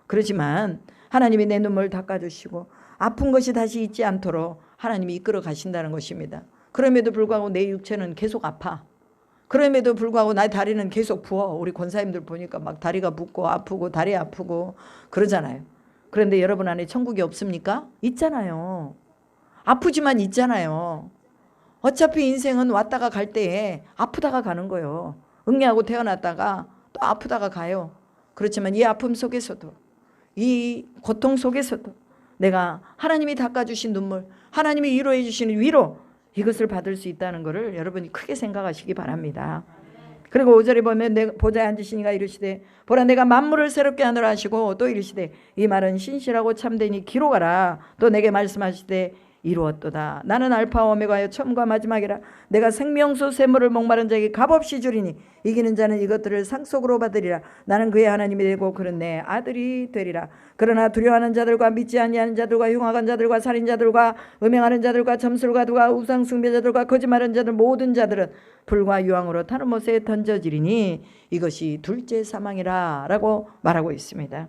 그렇지만 하나님이 내 눈물을 닦아주시고 아픈 것이 다시 있지 않도록 하나님이 이끌어 가신다는 것입니다. 그럼에도 불구하고 내 육체는 계속 아파. 그럼에도 불구하고 나의 다리는 계속 부어. 우리 권사님들 보니까 막 다리가 붓고 아프고 다리 아프고 그러잖아요. 그런데 여러분 안에 천국이 없습니까? 있잖아요. 아프지만 있잖아요. 어차피 인생은 왔다가 갈 때에 아프다가 가는 거예요. 응애하고 태어났다가 또 아프다가 가요. 그렇지만 이 아픔 속에서도 이 고통 속에서도 내가 하나님이 닦아주신 눈물, 하나님이 위로해 주시는 위로, 이것을 받을 수 있다는 것을 여러분이 크게 생각하시기 바랍니다. 그리고 5절에 보면 보좌에 앉으시니가 이르시되 보라, 내가 만물을 새롭게 하노라 하시고 또 이르시되 이 말은 신실하고 참되니 기록하라. 또 내게 말씀하시되 이루었도다. 나는 알파와 오메가여 처음과 마지막이라. 내가 생명수 샘물을 목마른 자에게 값없이 주리니 이기는 자는 이것들을 상속으로 받으리라. 나는 그의 하나님이 되고 그는 내 아들이 되리라. 그러나 두려워하는 자들과 믿지 아니하는 자들과 흉악한 자들과 살인자들과 음행하는 자들과 점술가들과 우상 숭배자들과 거짓말하는 자들 모든 자들은 불과 유황으로 타는 못에 던져지리니 이것이 둘째 사망이라 라고 말하고 있습니다.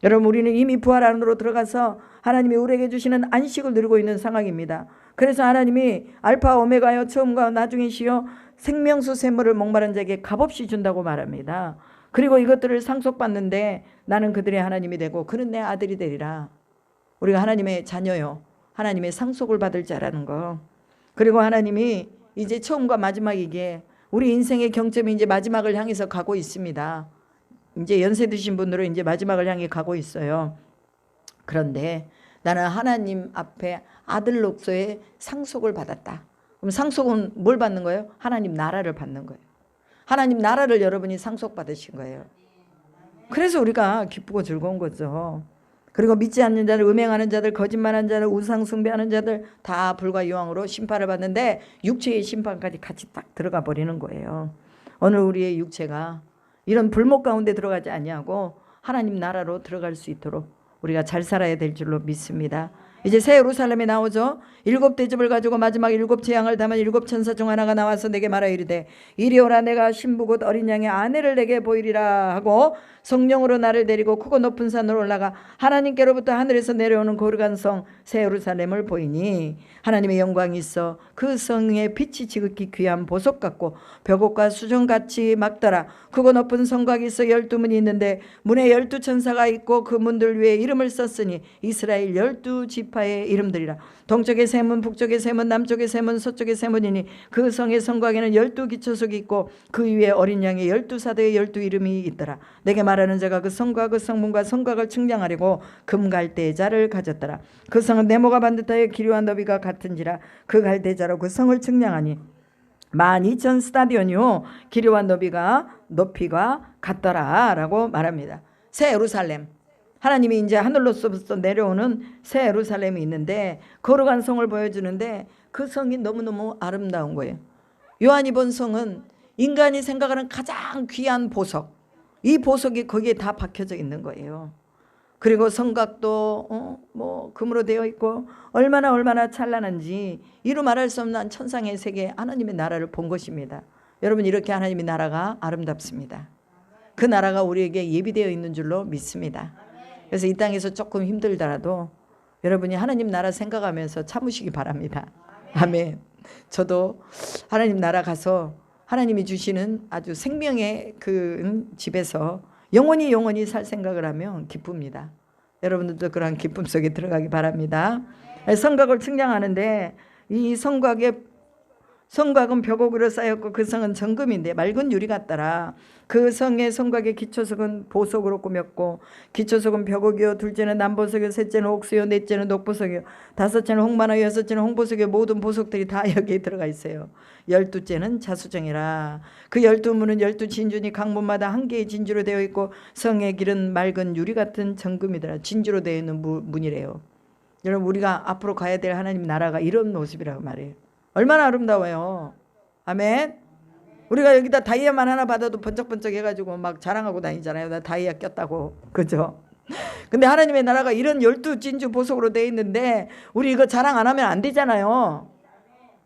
여러분, 우리는 이미 부활 안으로 들어가서 하나님이 우리에게 주시는 안식을 누리고 있는 상황입니다. 그래서 하나님이 알파 오메가여 처음과 나중이시여 생명수 샘물을 목마른 자에게 값없이 준다고 말합니다. 그리고 이것들을 상속받는데 나는 그들의 하나님이 되고 그는 내 아들이 되리라. 우리가 하나님의 자녀요, 하나님의 상속을 받을 자라는 거. 그리고 하나님이 이제 처음과 마지막이기에 우리 인생의 경점이 이제 마지막을 향해서 가고 있습니다. 이제 연세 드신 분들은 이제 마지막을 향해 가고 있어요. 그런데 나는 하나님 앞에 아들로서의 상속을 받았다. 그럼 상속은 뭘 받는 거예요? 하나님 나라를 받는 거예요. 하나님 나라를 여러분이 상속받으신 거예요. 그래서 우리가 기쁘고 즐거운 거죠. 그리고 믿지 않는 자들, 음행하는 자들, 거짓말하는 자들, 우상 숭배하는 자들 다 불과 유황으로 심판을 받는데 육체의 심판까지 같이 딱 들어가 버리는 거예요. 오늘 우리의 육체가 이런 불목 가운데 들어가지 아니하고 하나님 나라로 들어갈 수 있도록 우리가 잘 살아야 될 줄로 믿습니다. 이제 새 예루살렘이 나오죠. 7대접을 가지고 마지막 7재앙을 담은 7천사 중 하나가 나와서 내게 말하 이르되 이리 오라. 내가 신부 곧 어린 양의 아내를 내게 보이리라 하고 성령으로 나를 데리고 크고 높은 산으로 올라가 하나님께로부터 하늘에서 내려오는 거룩한 성 새 예루살렘을 보이니 하나님의 영광이 있어 그 성의 빛이 지극히 귀한 보석 같고 벽옥과 수정같이 막더라. 크고 높은 성곽이 있어 12문이 있는데 문에 12천사가 있고 그 문들 위에 이름을 썼으니 이스라엘 12지파의 이름들이라. 동쪽의 세 문, 북쪽의 세 문, 남쪽의 세 문, 서쪽의 세 문이니 그 성의 성곽에는 12기초석이 있고 그 위에 어린 양의 12사도의 12이름이 있더라. 내게 말하는 자가 그 성과 그 성문과 성곽을 측량하려고 금갈대자를 가졌더라. 그 성은 네모가 반듯하여 길이와 너비가 같은지라. 그 갈대자로 그 성을 측량하니 12,000스타디온이요 길이와 높이가 같더라 라고 말합니다. 새 예루살렘, 하나님이 이제 하늘로서부터 내려오는 새 예루살렘이 있는데 거룩한 성을 보여주는데 그 성이 너무너무 아름다운 거예요. 요한이 본 성은 인간이 생각하는 가장 귀한 보석, 이 보석이 거기에 다 박혀져 있는 거예요. 그리고 성곽도 금으로 되어 있고 얼마나 찬란한지 이루 말할 수 없는 천상의 세계 하나님의 나라를 본 것입니다. 여러분, 이렇게 하나님의 나라가 아름답습니다. 그 나라가 우리에게 예비되어 있는 줄로 믿습니다. 그래서 이 땅에서 조금 힘들더라도 여러분이 하나님 나라 생각하면서 참으시기 바랍니다. 아멘. 저도 하나님 나라 가서 하나님이 주시는 아주 생명의 그 집에서 영원히 살 생각을 하면 기쁩니다. 여러분들도 그런 기쁨 속에 들어가기 바랍니다. 성곽을 측량하는데 이 성곽은 벽옥으로 쌓였고 그 성은 정금인데 맑은 유리 같더라. 그 성의 성곽의 기초석은 보석으로 꾸몄고 기초석은 벽옥이요 둘째는 남보석이요 셋째는 옥수요 넷째는 녹보석이요 다섯째는 홍마나 여섯째는 홍보석이요 모든 보석들이 다 여기에 들어가 있어요. 12째는 자수정이라. 그 12문은 12진주니 각 문마다 한 개의 진주로 되어 있고 성의 길은 맑은 유리 같은 정금이더라. 진주로 되어 있는 문이래요. 여러분, 우리가 앞으로 가야 될 하나님 나라가 이런 모습이라고 말해요. 얼마나 아름다워요. 아멘. 우리가 여기다 다이아만 하나 받아도 번쩍번쩍 해가지고 막 자랑하고 다니잖아요. 나 다이아 꼈다고. 그죠? 근데 하나님의 나라가 이런 12진주 보석으로 되어 있는데 우리 이거 자랑 안 하면 안 되잖아요.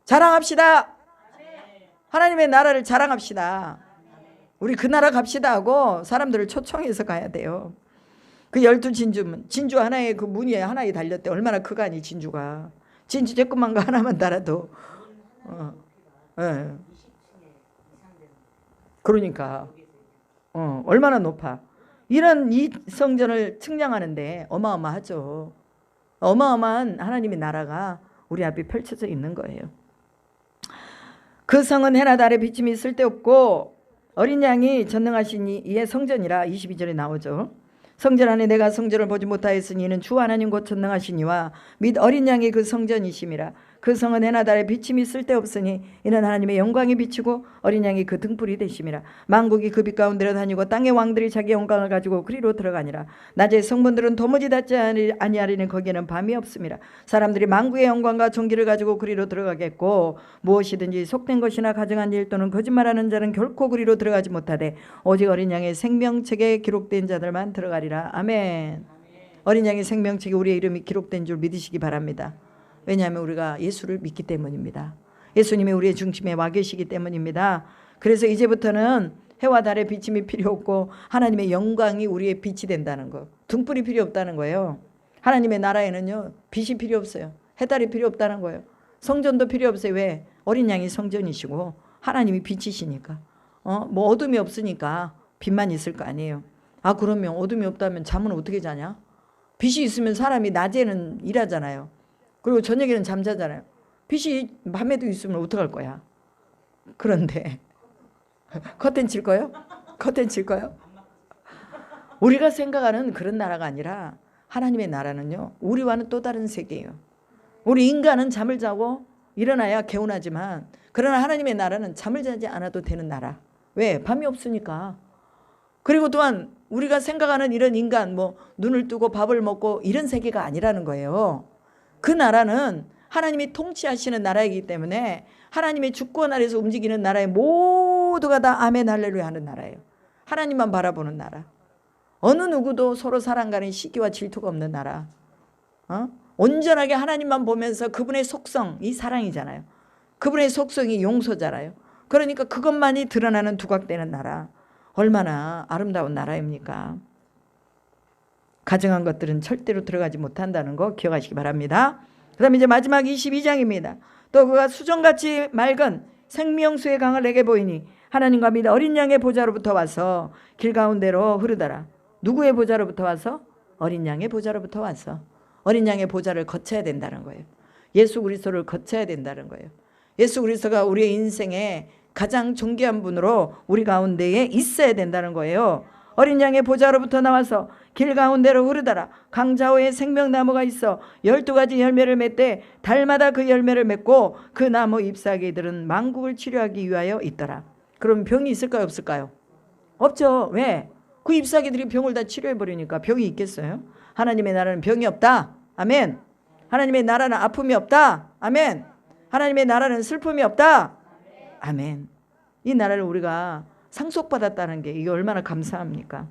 자랑합시다. 하나님의 나라를 자랑합시다. 우리 그 나라 갑시다 하고 사람들을 초청해서 가야 돼요. 그 12진주문, 진주 하나에 그 무늬 하나에 달렸대. 얼마나 크가니 진주가. 진주 조그만 거 하나만 달아도 그러니까 얼마나 높아. 이런 이 성전을 측량하는데 어마어마하죠. 어마어마한 하나님의 나라가 우리 앞에 펼쳐져 있는 거예요. 그 성은 해나 달에 비침이 쓸데없고 어린 양이 전능하신 이의 성전이라. 22절에 나오죠. 성전 안에 내가 성전을 보지 못하였으니 이는 주 하나님 곧 전능하시니와 및 어린 양이 그 성전이심이라. 그 성은 해나 달에 비침이 쓸데없으니 이는 하나님의 영광이 비치고 어린 양이 그 등불이 되심이라. 만국이 그 빛 가운데로 다니고 땅의 왕들이 자기 영광을 가지고 그리로 들어가니라. 낮에 성문들은 도무지 닫지 아니하리니 거기에는 밤이 없음이라. 사람들이 만국의 영광과 존귀를 가지고 그리로 들어가겠고 무엇이든지 속된 것이나 가증한 일 또는 거짓말하는 자는 결코 그리로 들어가지 못하되 오직 어린 양의 생명책에 기록된 자들만 들어가리라. 아멘. 어린 양의 생명책에 우리의 이름이 기록된 줄 믿으시기 바랍니다. 왜냐하면 우리가 예수를 믿기 때문입니다. 예수님이 우리의 중심에 와 계시기 때문입니다. 그래서 이제부터는 해와 달의 비침이 필요 없고 하나님의 영광이 우리의 빛이 된다는 거. 등불이 필요 없다는 거예요. 하나님의 나라에는요, 빛이 필요 없어요. 해달이 필요 없다는 거예요. 성전도 필요 없어요. 왜? 어린 양이 성전이시고 하나님이 빛이시니까. 뭐 어둠이 없으니까 빛만 있을 거 아니에요. 아, 그러면 어둠이 없다면 잠은 어떻게 자냐? 빛이 있으면 사람이 낮에는 일하잖아요. 그리고 저녁에는 잠자잖아요. 빛이 밤에도 있으면 어떡할 거야? 그런데 커튼 칠 거요? 커튼 칠 거요? 우리가 생각하는 그런 나라가 아니라 하나님의 나라는요, 우리와는 또 다른 세계예요. 우리 인간은 잠을 자고 일어나야 개운하지만 그러나 하나님의 나라는 잠을 자지 않아도 되는 나라. 왜? 밤이 없으니까. 그리고 또한 우리가 생각하는 이런 인간, 뭐 눈을 뜨고 밥을 먹고 이런 세계가 아니라는 거예요. 그 나라는 하나님이 통치하시는 나라이기 때문에 하나님의 주권 아래서 움직이는 나라에 모두가 다 아멘 할렐루야 하는 나라예요. 하나님만 바라보는 나라. 어느 누구도 서로 사랑가는 시기와 질투가 없는 나라. 온전하게 하나님만 보면서 그분의 속성, 이 사랑이잖아요. 그분의 속성이 용서잖아요. 그러니까 그것만이 드러나는 두각되는 나라. 얼마나 아름다운 나라입니까? 가증한 것들은 절대로 들어가지 못한다는 거 기억하시기 바랍니다. 그 다음에 이제 마지막 22장입니다. 또 그가 수정같이 맑은 생명수의 강을 내게 보이니 하나님과 및 어린 양의 보좌로부터 와서 길 가운데로 흐르더라. 누구의 보좌로부터 와서? 어린 양의 보좌로부터 와서. 어린 양의 보좌를 거쳐야 된다는 거예요. 예수 그리스도를 거쳐야 된다는 거예요. 예수 그리스도가 우리의 인생에 가장 존귀한 분으로 우리 가운데에 있어야 된다는 거예요. 어린 양의 보좌로부터 나와서 길 가운데로 흐르더라. 강좌호에 생명나무가 있어 12가지 열매를 맺되 달마다 그 열매를 맺고 그 나무 잎사귀들은 만국을 치료하기 위하여 있더라. 그럼 병이 있을까요, 없을까요? 없죠. 왜? 그 잎사귀들이 병을 다 치료해버리니까 병이 있겠어요? 하나님의 나라는 병이 없다. 아멘. 하나님의 나라는 아픔이 없다. 아멘. 하나님의 나라는 슬픔이 없다. 아멘. 이 나라를 우리가 상속받았다는 게 이게 얼마나 감사합니까?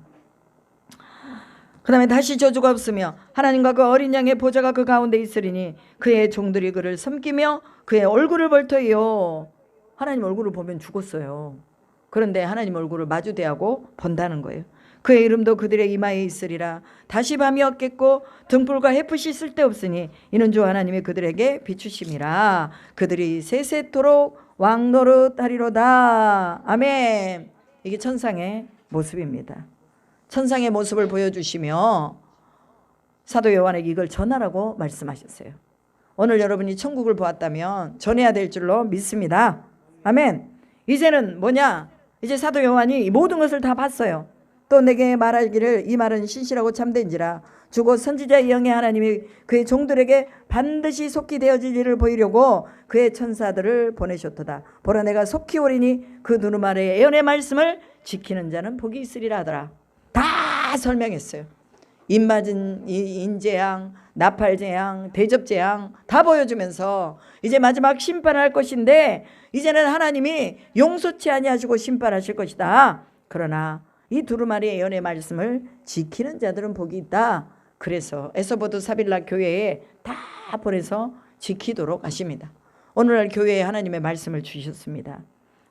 그 다음에 다시 저주가 없으며 하나님과 그 어린 양의 보좌가 그 가운데 있으리니 그의 종들이 그를 섬기며 그의 얼굴을 볼 터이요. 하나님 얼굴을 보면 죽었어요. 그런데 하나님 얼굴을 마주대하고 본다는 거예요. 그의 이름도 그들의 이마에 있으리라. 다시 밤이 없겠고 등불과 햇빛이 쓸데없으니 이는 주 하나님이 그들에게 비추심이라. 그들이 세세토록 왕노릇하리로다. 아멘. 이게 천상의 모습입니다. 천상의 모습을 보여주시며 사도 요한에게 이걸 전하라고 말씀하셨어요. 오늘 여러분이 천국을 보았다면 전해야 될 줄로 믿습니다. 아멘. 이제는 뭐냐? 이제 사도 요한이 이 모든 것을 다 봤어요. 또 내게 말하기를 이 말은 신실하고 참된지라 주고 선지자의 영의 하나님이 그의 종들에게 반드시 속히 되어질 일을 보이려고 그의 천사들을 보내셨도다. 보라 내가 속히 오리니 그 두루마리의 예언의 말씀을 지키는 자는 복이 있으리라 하더라. 다 설명했어요. 입맞은 인재양, 나팔재양, 대접재양 다 보여주면서 이제 마지막 심판할 것인데 이제는 하나님이 용서치 아니하시고 심판하실 것이다. 그러나 이 두루마리의 예언의 말씀을 지키는 자들은 복이 있다. 그래서 에서보드 사빌라 교회에 다 보내서 지키도록 하십니다. 오늘날 교회에 하나님의 말씀을 주셨습니다.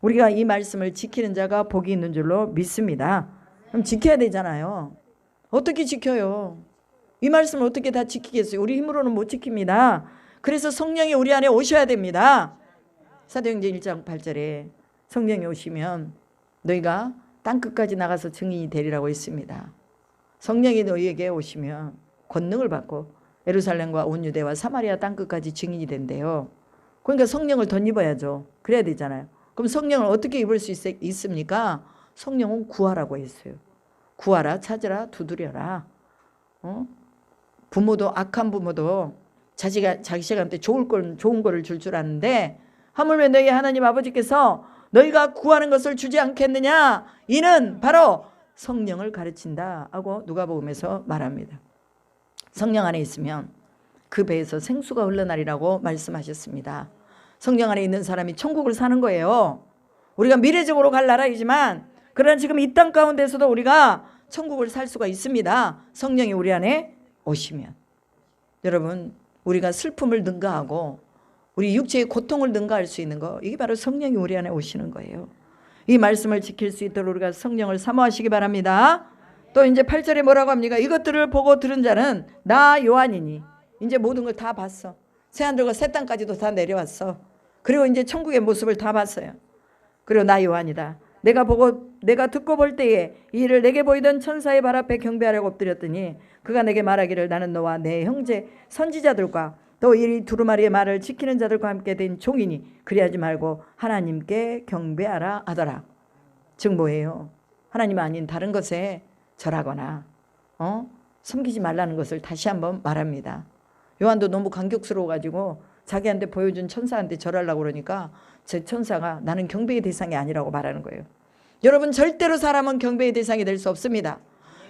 우리가 이 말씀을 지키는 자가 복이 있는 줄로 믿습니다. 그럼 지켜야 되잖아요. 어떻게 지켜요? 이 말씀을 어떻게 다 지키겠어요? 우리 힘으로는 못 지킵니다. 그래서 성령이 우리 안에 오셔야 됩니다. 사도행전 1장 8절에 성령이 오시면 너희가 땅끝까지 나가서 증인이 되리라고 했습니다. 성령이 너희에게 오시면 권능을 받고 예루살렘과 온 유대와 사마리아 땅끝까지 증인이 된대요. 그러니까 성령을 덧입어야죠. 그래야 되잖아요. 그럼 성령을 어떻게 입을 수 있습니까? 성령은 구하라고 했어요. 구하라, 찾으라, 두드려라. 부모도 악한 부모도 자식한테 좋은 거를 줄 아는데 하물며 너희 하나님 아버지께서 너희가 구하는 것을 주지 않겠느냐? 이는 바로 성령을 가르친다 하고 누가복음에서 말합니다. 성령 안에 있으면 그 배에서 생수가 흘러나리라고 말씀하셨습니다. 성령 안에 있는 사람이 천국을 사는 거예요. 우리가 미래적으로 갈 나라이지만 그러나 지금 이 땅 가운데서도 우리가 천국을 살 수가 있습니다. 성령이 우리 안에 오시면. 여러분 우리가 슬픔을 능가하고 우리 육체의 고통을 능가할 수 있는 거 이게 바로 성령이 우리 안에 오시는 거예요. 이 말씀을 지킬 수 있도록 우리가 성령을 사모하시기 바랍니다. 또 이제 8절에 뭐라고 합니까? 이것들을 보고 들은 자는 나 요한이니. 이제 모든 걸 다 봤어. 새하늘과 새 땅까지도 다 내려왔어. 그리고 이제 천국의 모습을 다 봤어요. 그리고 나 요한이다. 내가 듣고 볼 때에 이 일을 내게 보이던 천사의 발 앞에 경배하려고 엎드렸더니 그가 내게 말하기를 나는 너와 내 형제 선지자들과 또 이 두루마리의 말을 지키는 자들과 함께 된 종이니 그리하지 말고 하나님께 경배하라 하더라. 즉 뭐예요? 하나님 아닌 다른 것에 절하거나 섬기지 말라는 것을 다시 한번 말합니다. 요한도 너무 감격스러워가지고 자기한테 보여준 천사한테 절하려고 그러니까 제 천사가 나는 경배의 대상이 아니라고 말하는 거예요. 여러분 절대로 사람은 경배의 대상이 될 수 없습니다.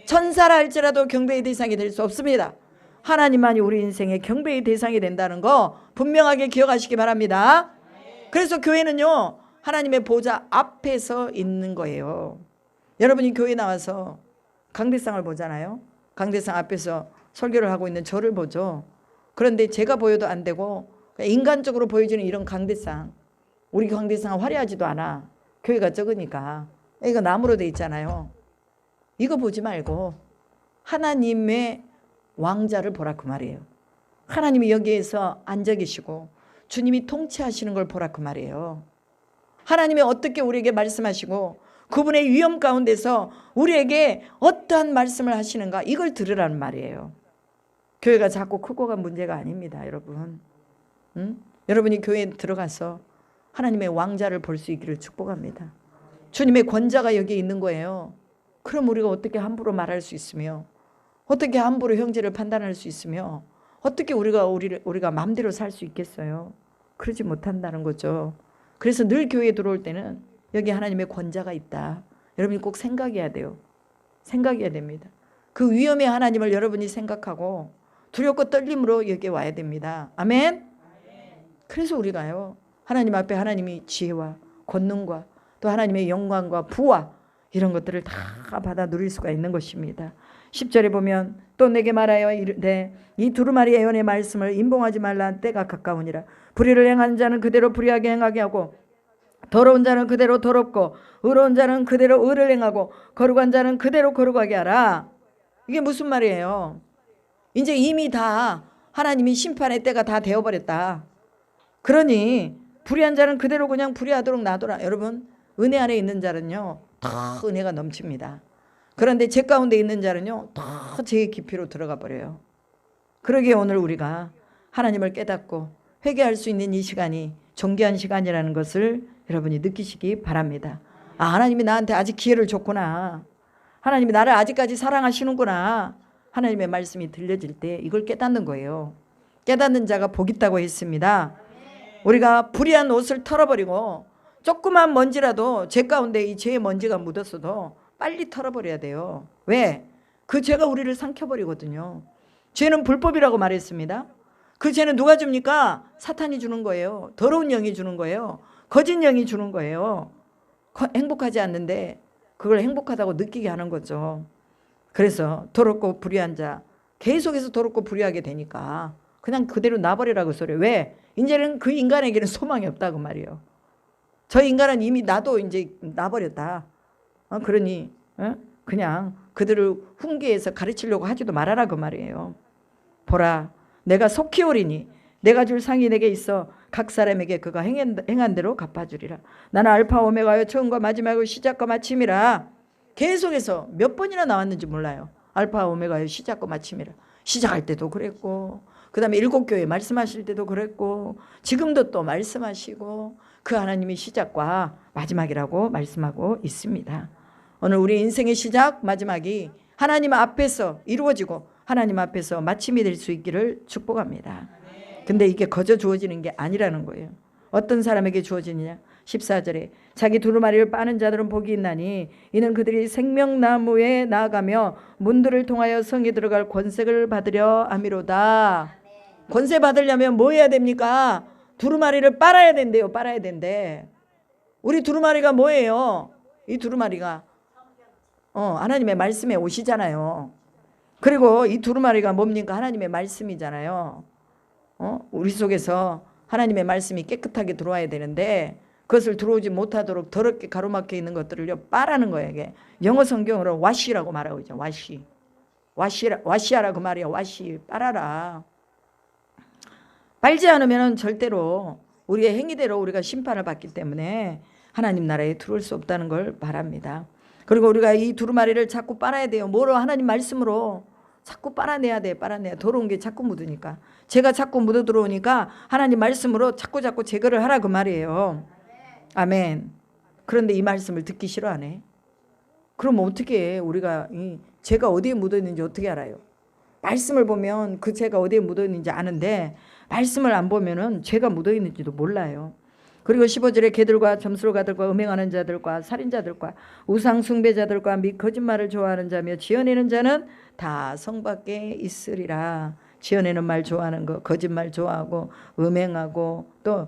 천사라 할지라도 경배의 대상이 될 수 없습니다. 하나님만이 우리 인생의 경배의 대상이 된다는 거 분명하게 기억하시기 바랍니다. 그래서 교회는요 하나님의 보좌 앞에서 있는 거예요. 여러분이 교회 나와서 강대상을 보잖아요. 강대상 앞에서 설교를 하고 있는 저를 보죠. 그런데 제가 보여도 안 되고 인간적으로 보여지는 이런 강대상, 우리 강대상은 화려하지도 않아. 교회가 적으니까. 이거 나무로 돼 있잖아요. 이거 보지 말고 하나님의 왕자를 보라 그 말이에요. 하나님이 여기에서 앉아 계시고 주님이 통치하시는 걸 보라 그 말이에요. 하나님이 어떻게 우리에게 말씀하시고 그분의 위험 가운데서 우리에게 어떠한 말씀을 하시는가, 이걸 들으라는 말이에요. 교회가 작고 크고가 문제가 아닙니다, 여러분. 여러분이 교회에 들어가서 하나님의 왕자를 볼 수 있기를 축복합니다. 주님의 권자가 여기 있는 거예요. 그럼 우리가 어떻게 함부로 말할 수 있으며, 어떻게 함부로 형제를 판단할 수 있으며, 어떻게 우리가 마음대로 살 수 있겠어요? 그러지 못한다는 거죠. 그래서 늘 교회에 들어올 때는 여기 하나님의 권자가 있다, 여러분이 꼭 생각해야 돼요. 생각해야 됩니다. 그 위험의 하나님을 여러분이 생각하고 두렵고 떨림으로 여기에 와야 됩니다. 아멘. 그래서 우리가요, 하나님 앞에 하나님이 지혜와 권능과 또 하나님의 영광과 부와 이런 것들을 다 받아 누릴 수가 있는 것입니다. 10절에 보면 또 내게 말하여 이르되 이 두루마리 예언의 말씀을 임봉하지 말라. 때가 가까우니라. 불의를 행하는 자는 그대로 불의하게 행하게 하고 더러운 자는 그대로 더럽고 의로운 자는 그대로 의를 행하고 거룩한 자는 그대로 거룩하게 하라. 이게 무슨 말이에요? 이제 이미 다 하나님이 심판의 때가 다 되어버렸다. 그러니 불의한 자는 그대로 그냥 불의하도록 놔둬라. 여러분, 은혜 안에 있는 자는요 다 은혜가 넘칩니다. 그런데 죄 가운데 있는 자는요 다 죄의 깊이로 들어가 버려요. 그러기에 오늘 우리가 하나님을 깨닫고 회개할 수 있는 이 시간이 존귀한 시간이라는 것을 여러분이 느끼시기 바랍니다. 아, 하나님이 나한테 아직 기회를 줬구나. 하나님이 나를 아직까지 사랑하시는구나. 하나님의 말씀이 들려질 때 이걸 깨닫는 거예요. 깨닫는 자가 복 있다고 했습니다. 우리가 불의한 옷을 털어버리고 조그만 먼지라도 죄 가운데 이 죄의 먼지가 묻었어도 빨리 털어버려야 돼요. 왜? 그 죄가 우리를 삼켜버리거든요. 죄는 불법이라고 말했습니다. 그 죄는 누가 줍니까? 사탄이 주는 거예요. 더러운 영이 주는 거예요. 거짓 영이 주는 거예요. 행복하지 않는데 그걸 행복하다고 느끼게 하는 거죠. 그래서 더럽고 불의한 자, 계속해서 더럽고 불의하게 되니까 그냥 그대로 놔버리라고 소리예요. 왜? 이제는 그 인간에게는 소망이 없다고 말이에요. 저 인간은 이미 나도 이제 놔버렸다. 그러니 그냥 그들을 훈계해서 가르치려고 하지도 말아라 그 말이에요. 보라, 내가 속히 오리니 내가 줄 상이 내게 있어 각 사람에게 그가 행한 대로 갚아주리라. 나는 알파 오메가요 처음과 마지막의 시작과 마침이라. 계속해서 몇 번이나 나왔는지 몰라요. 알파 오메가요 시작과 마침이라. 시작할 때도 그랬고 그 다음에 7교회 말씀하실 때도 그랬고 지금도 또 말씀하시고 그 하나님이 시작과 마지막이라고 말씀하고 있습니다. 오늘 우리 인생의 시작 마지막이 하나님 앞에서 이루어지고 하나님 앞에서 마침이 될 수 있기를 축복합니다. 근데 이게 거저 주어지는 게 아니라는 거예요. 어떤 사람에게 주어지느냐? 14절에 자기 두루마리를 빠는 자들은 복이 있나니 이는 그들이 생명나무에 나아가며 문들을 통하여 성에 들어갈 권세를 받으려 함이로다. 권세 받으려면 뭐 해야 됩니까? 두루마리를 빨아야 된대요. 빨아야 된대. 우리 두루마리가 뭐예요? 이 두루마리가 하나님의 말씀에 오시잖아요. 그리고 이 두루마리가 뭡니까? 하나님의 말씀이잖아요. 우리 속에서 하나님의 말씀이 깨끗하게 들어와야 되는데 그것을 들어오지 못하도록 더럽게 가로막혀 있는 것들을 빨아는 거예요. 이게 영어 성경으로 와시라고 말하고 있죠. 와시하라 그 말이야. 와시, 빨아라. 빨지 않으면 절대로 우리의 행위대로 우리가 심판을 받기 때문에 하나님 나라에 들어올 수 없다는 걸 말합니다. 그리고 우리가 이 두루마리를 자꾸 빨아야 돼요. 뭐로? 하나님 말씀으로 자꾸 빨아내야 돼. 빨아내야. 더러운 게 자꾸 묻으니까. 죄가 자꾸 묻어 들어오니까 하나님 말씀으로 자꾸 제거를 하라 그 말이에요. 아멘. 그런데 이 말씀을 듣기 싫어하네. 그럼 어떻게 해? 우리가 이 죄가 어디에 묻어 있는지 어떻게 알아요? 말씀을 보면 그 죄가 어디에 묻어 있는지 아는데 말씀을 안 보면은 죄가 묻어 있는지도 몰라요. 그리고 15절에 개들과 점술가들과 음행하는 자들과 살인자들과 우상 숭배자들과 및 거짓말을 좋아하는 자며 지어내는 자는 다 성 밖에 있으리라. 지어내는 말 좋아하는 거, 거짓말 좋아하고 음행하고 또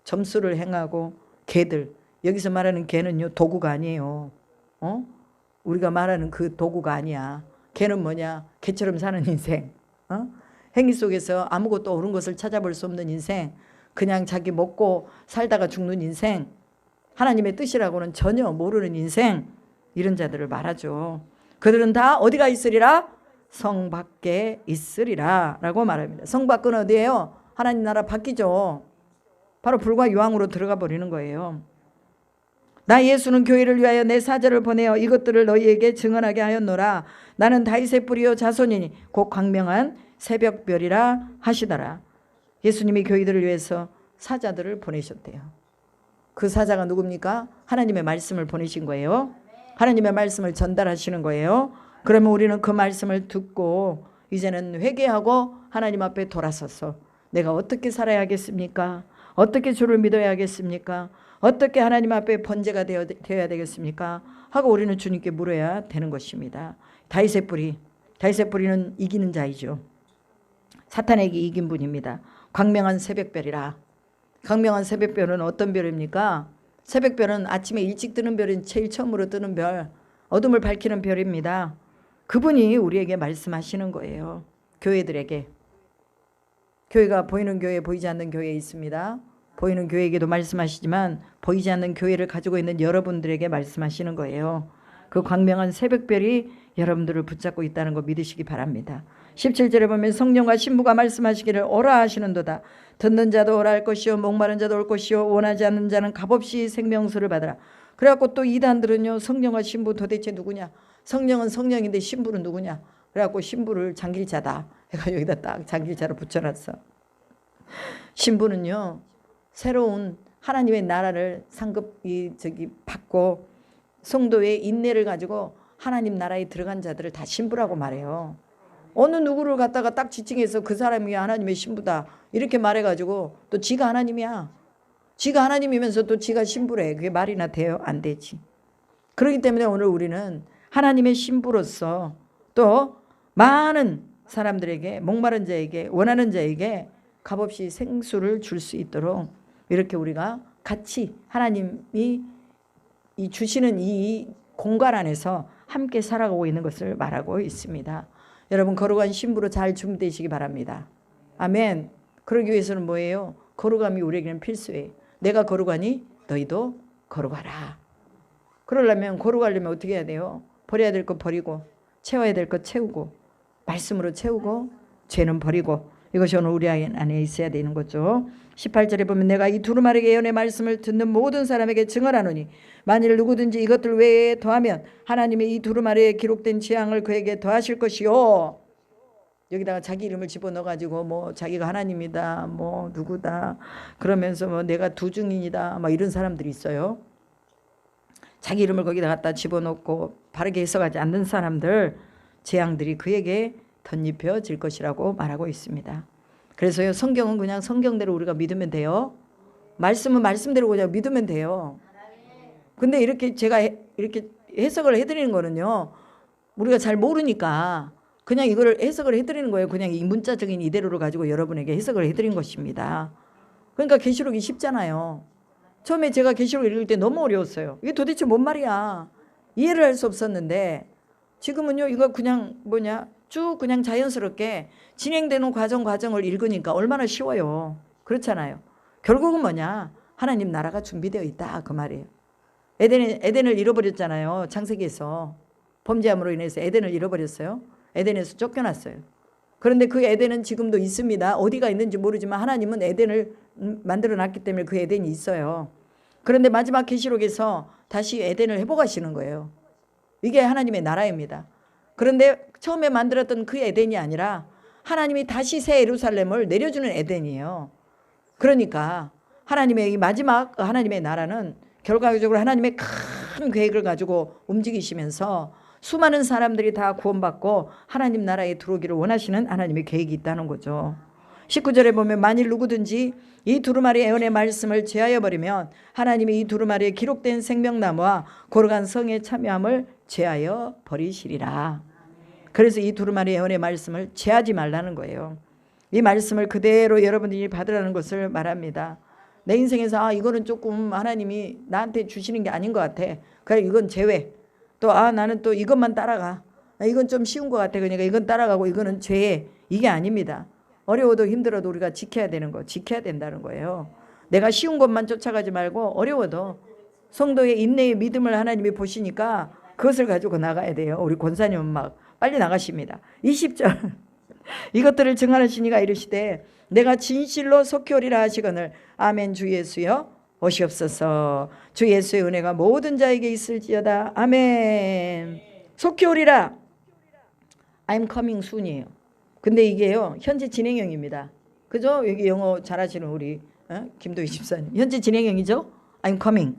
점술을 행하고 개들. 여기서 말하는 개는요 도구가 아니에요. 우리가 말하는 그 도구가 아니야. 걔는 뭐냐? 개처럼 사는 인생. 행위 속에서 아무것도 옳은 것을 찾아볼 수 없는 인생. 그냥 자기 먹고 살다가 죽는 인생. 하나님의 뜻이라고는 전혀 모르는 인생. 이런 자들을 말하죠. 그들은 다 어디가 있으리라? 성 밖에 있으리라 라고 말합니다. 성 밖은 어디예요? 하나님 나라 밖이죠. 바로 불과 유황으로 들어가 버리는 거예요. 나 예수는 교회를 위하여 내 사자를 보내어 이것들을 너희에게 증언하게 하였노라. 나는 다윗의 뿌리요 자손이니 곧 광명한 새벽별이라 하시더라. 예수님이 교회들을 위해서 사자들을 보내셨대요. 그 사자가 누굽니까? 하나님의 말씀을 보내신 거예요. 하나님의 말씀을 전달하시는 거예요. 그러면 우리는 그 말씀을 듣고 이제는 회개하고 하나님 앞에 돌아서서 내가 어떻게 살아야겠습니까? 어떻게 주를 믿어야겠습니까? 어떻게 하나님 앞에 번제가 되어야 되겠습니까? 하고 우리는 주님께 물어야 되는 것입니다. 다윗의 뿌리는 이기는 자이죠. 사탄에게 이긴 분입니다. 광명한 새벽별이라. 광명한 새벽별은 어떤 별입니까? 새벽별은 아침에 일찍 뜨는 별인 제일 처음으로 뜨는 별, 어둠을 밝히는 별입니다. 그분이 우리에게 말씀하시는 거예요. 교회들에게. 교회가 보이는 교회, 보이지 않는 교회에 있습니다. 보이는 교회에게도 말씀하시지만 보이지 않는 교회를 가지고 있는 여러분들에게 말씀하시는 거예요. 그 광명한 새벽별이 여러분들을 붙잡고 있다는 거 믿으시기 바랍니다. 17절에 보면 성령과 신부가 말씀하시기를 오라 하시는도다. 듣는 자도 오라 할 것이요 목마른 자도 올 것이요 원하지 않는 자는 값없이 생명수를 받으라. 그래갖고 또 이단들은요, 성령과 신부 도대체 누구냐? 성령은 성령인데 신부는 누구냐? 그래갖고 신부를 장길자다 해가 여기다 딱 장길자로 붙여놨어. 신부는요, 새로운 하나님의 나라를 받고 성도의 인내를 가지고 하나님 나라에 들어간 자들을 다 신부라고 말해요. 어느 누구를 갖다가 딱 지칭해서 그 사람이 하나님의 신부다 이렇게 말해가지고 또 지가 하나님이야. 지가 하나님이면서 또 지가 신부래. 그게 말이나 돼요? 안 되지. 그렇기 때문에 오늘 우리는 하나님의 신부로서 또 많은 사람들에게, 목마른 자에게, 원하는 자에게 값없이 생수를 줄 수 있도록 이렇게 우리가 같이 하나님이 주시는 이 공간 안에서 함께 살아가고 있는 것을 말하고 있습니다. 여러분, 거룩한 신부로 잘 준비되시기 바랍니다. 아멘. 그러기 위해서는 뭐예요? 거룩함이 우리에게는 필수예요. 내가 거룩하니 너희도 거룩하라. 그러려면, 거룩하려면 어떻게 해야 돼요? 버려야 될 것 버리고, 채워야 될 것 채우고, 말씀으로 채우고, 죄는 버리고, 이것이 오늘 우리 안에 있어야 되는 거죠. 18절에 보면 내가 이 두루마리 예언의 말씀을 듣는 모든 사람에게 증언하노니 만일 누구든지 이것들 외에 더하면 하나님의 이 두루마리에 기록된 재앙을 그에게 더하실 것이요. 여기다가 자기 이름을 집어넣어가지고 뭐 자기가 하나님이다, 뭐 누구다 그러면서 뭐 내가 두중인이다 막 이런 사람들이 있어요. 자기 이름을 거기다 갖다 집어넣고 바르게 해석하지 않는 사람들, 재앙들이 그에게 덧입혀질 것이라고 말하고 있습니다. 그래서요, 성경은 그냥 성경대로 우리가 믿으면 돼요. 말씀은 말씀대로 그냥 믿으면 돼요. 근데 이렇게 제가 이렇게 해석을 해드리는 거는요, 우리가 잘 모르니까 그냥 이거를 해석을 해드리는 거예요. 그냥 이 문자적인 이대로를 가지고 여러분에게 해석을 해드린 것입니다. 그러니까 계시록이 쉽잖아요. 처음에 제가 계시록 읽을 때 너무 어려웠어요. 이게 도대체 뭔 말이야? 이해를 할 수 없었는데 지금은요, 이거 그냥 쭉 그냥 자연스럽게 진행되는 과정을 읽으니까 얼마나 쉬워요. 그렇잖아요. 결국은 뭐냐? 하나님 나라가 준비되어 있다 그 말이에요. 에덴을 잃어버렸잖아요. 창세기에서 범죄함으로 인해서 에덴을 잃어버렸어요. 에덴에서 쫓겨났어요. 그런데 그 에덴은 지금도 있습니다. 어디가 있는지 모르지만 하나님은 에덴을 만들어놨기 때문에 그 에덴이 있어요. 그런데 마지막 계시록에서 다시 에덴을 회복하시는 거예요. 이게 하나님의 나라입니다. 그런데 처음에 만들었던 그 에덴이 아니라 하나님이 다시 새 예루살렘을 내려주는 에덴이에요. 그러니까 하나님의 이 마지막 하나님의 나라는 결과적으로 하나님의 큰 계획을 가지고 움직이시면서 수많은 사람들이 다 구원받고 하나님 나라에 들어오기를 원하시는 하나님의 계획이 있다는 거죠. 19절에 보면 만일 누구든지 이 두루마리 예언의 말씀을 제하여 버리면 하나님이 이 두루마리에 기록된 생명나무와 거룩한 성에 참여함을 제하여 버리시리라. 그래서 이 두루마리 예언의 말씀을 제하지 말라는 거예요. 이 말씀을 그대로 여러분들이 받으라는 것을 말합니다. 내 인생에서 이거는 조금 하나님이 나한테 주시는 게 아닌 것 같아. 그래, 이건 제외. 또 나는 또 이것만 따라가. 이건 좀 쉬운 것 같아. 그러니까 이건 따라가고 이거는 죄. 이게 아닙니다. 어려워도 힘들어도 우리가 지켜야 되는 거, 지켜야 된다는 거예요. 내가 쉬운 것만 쫓아가지 말고 어려워도 성도의 인내의 믿음을 하나님이 보시니까 그것을 가지고 나가야 돼요. 우리 권사님은 막 빨리 나가십니다. 20절 이것들을 증언하시니가 이르시되 내가 진실로 속히 오리라 하시거늘 아멘. 주 예수여 오시옵소서. 주 예수의 은혜가 모든 자에게 있을지어다. 아멘. 속히 오리라. I'm coming soon이에요. 근데 이게요 현재 진행형입니다. 그죠? 여기 영어 잘하시는 우리 김도희 집사님 현재 진행형이죠. I'm coming.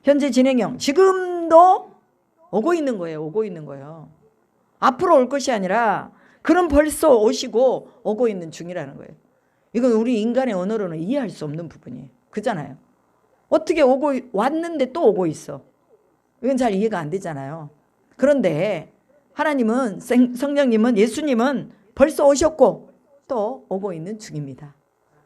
현재 진행형. 지금도 오고 있는 거예요. 오고 있는 거예요. 앞으로 올 것이 아니라 그럼 벌써 오시고 오고 있는 중이라는 거예요. 이건 우리 인간의 언어로는 이해할 수 없는 부분이에요. 그잖아요. 어떻게 왔는데 또 오고 있어. 이건 잘 이해가 안 되잖아요. 그런데 하나님은 성령님은 예수님은 벌써 오셨고 또 오고 있는 중입니다.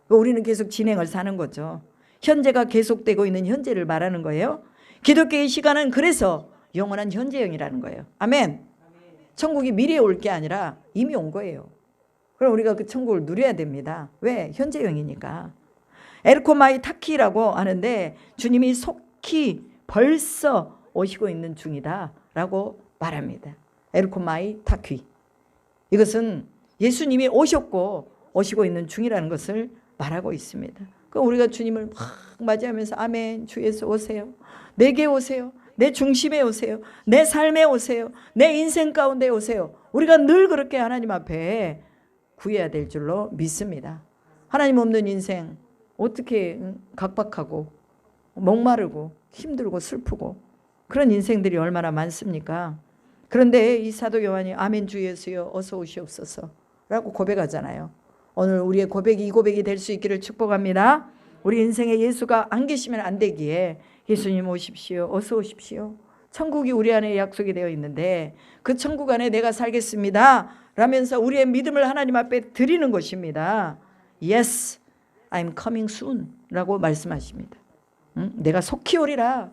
우리는 계속 진행을 사는 거죠. 현재가 계속되고 있는 현재를 말하는 거예요. 기독교의 시간은 그래서 영원한 현재형이라는 거예요. 아멘. 천국이 미래에 올 게 아니라 이미 온 거예요. 그럼 우리가 그 천국을 누려야 됩니다. 왜? 현재형이니까. 에르코마이 타키라고 하는데 주님이 속히 벌써 오시고 있는 중이다 라고 말합니다. 에르코마이 타키. 이것은 예수님이 오셨고 오시고 있는 중이라는 것을 말하고 있습니다. 그럼 우리가 주님을 막 맞이하면서 아멘. 주 예수 오세요. 내게 오세요. 내 중심에 오세요. 내 삶에 오세요. 내 인생 가운데 오세요. 우리가 늘 그렇게 하나님 앞에 구해야 될 줄로 믿습니다. 하나님 없는 인생 어떻게 각박하고 목마르고 힘들고 슬프고 그런 인생들이 얼마나 많습니까? 그런데 이 사도 요한이 아멘 주 예수여 어서 오시옵소서 라고 고백하잖아요. 오늘 우리의 고백이 이 고백이 될 수 있기를 축복합니다. 우리 인생에 예수가 안 계시면 안 되기에 예수님 오십시오. 어서 오십시오. 천국이 우리 안에 약속이 되어 있는데 그 천국 안에 내가 살겠습니다 라면서 우리의 믿음을 하나님 앞에 드리는 것입니다. Yes, I'm coming soon 라고 말씀하십니다. 내가 속히 오리라.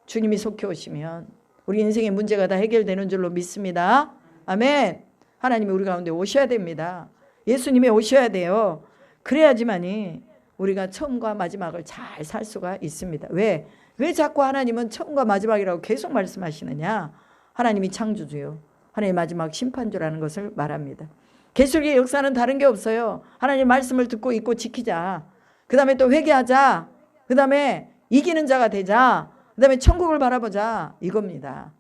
주님이 속히 오시면 우리 인생의 문제가 다 해결되는 줄로 믿습니다. 아멘. 하나님이 우리 가운데 오셔야 됩니다. 예수님이 오셔야 돼요. 그래야지만이 우리가 처음과 마지막을 잘 살 수가 있습니다. 왜 자꾸 하나님은 처음과 마지막이라고 계속 말씀하시느냐? 하나님이 창조주요. 하나님의 마지막 심판주라는 것을 말합니다. 계시록의 역사는 다른 게 없어요. 하나님 말씀을 듣고 있고 지키자. 그 다음에 또 회개하자. 그 다음에 이기는 자가 되자. 그 다음에 천국을 바라보자. 이겁니다.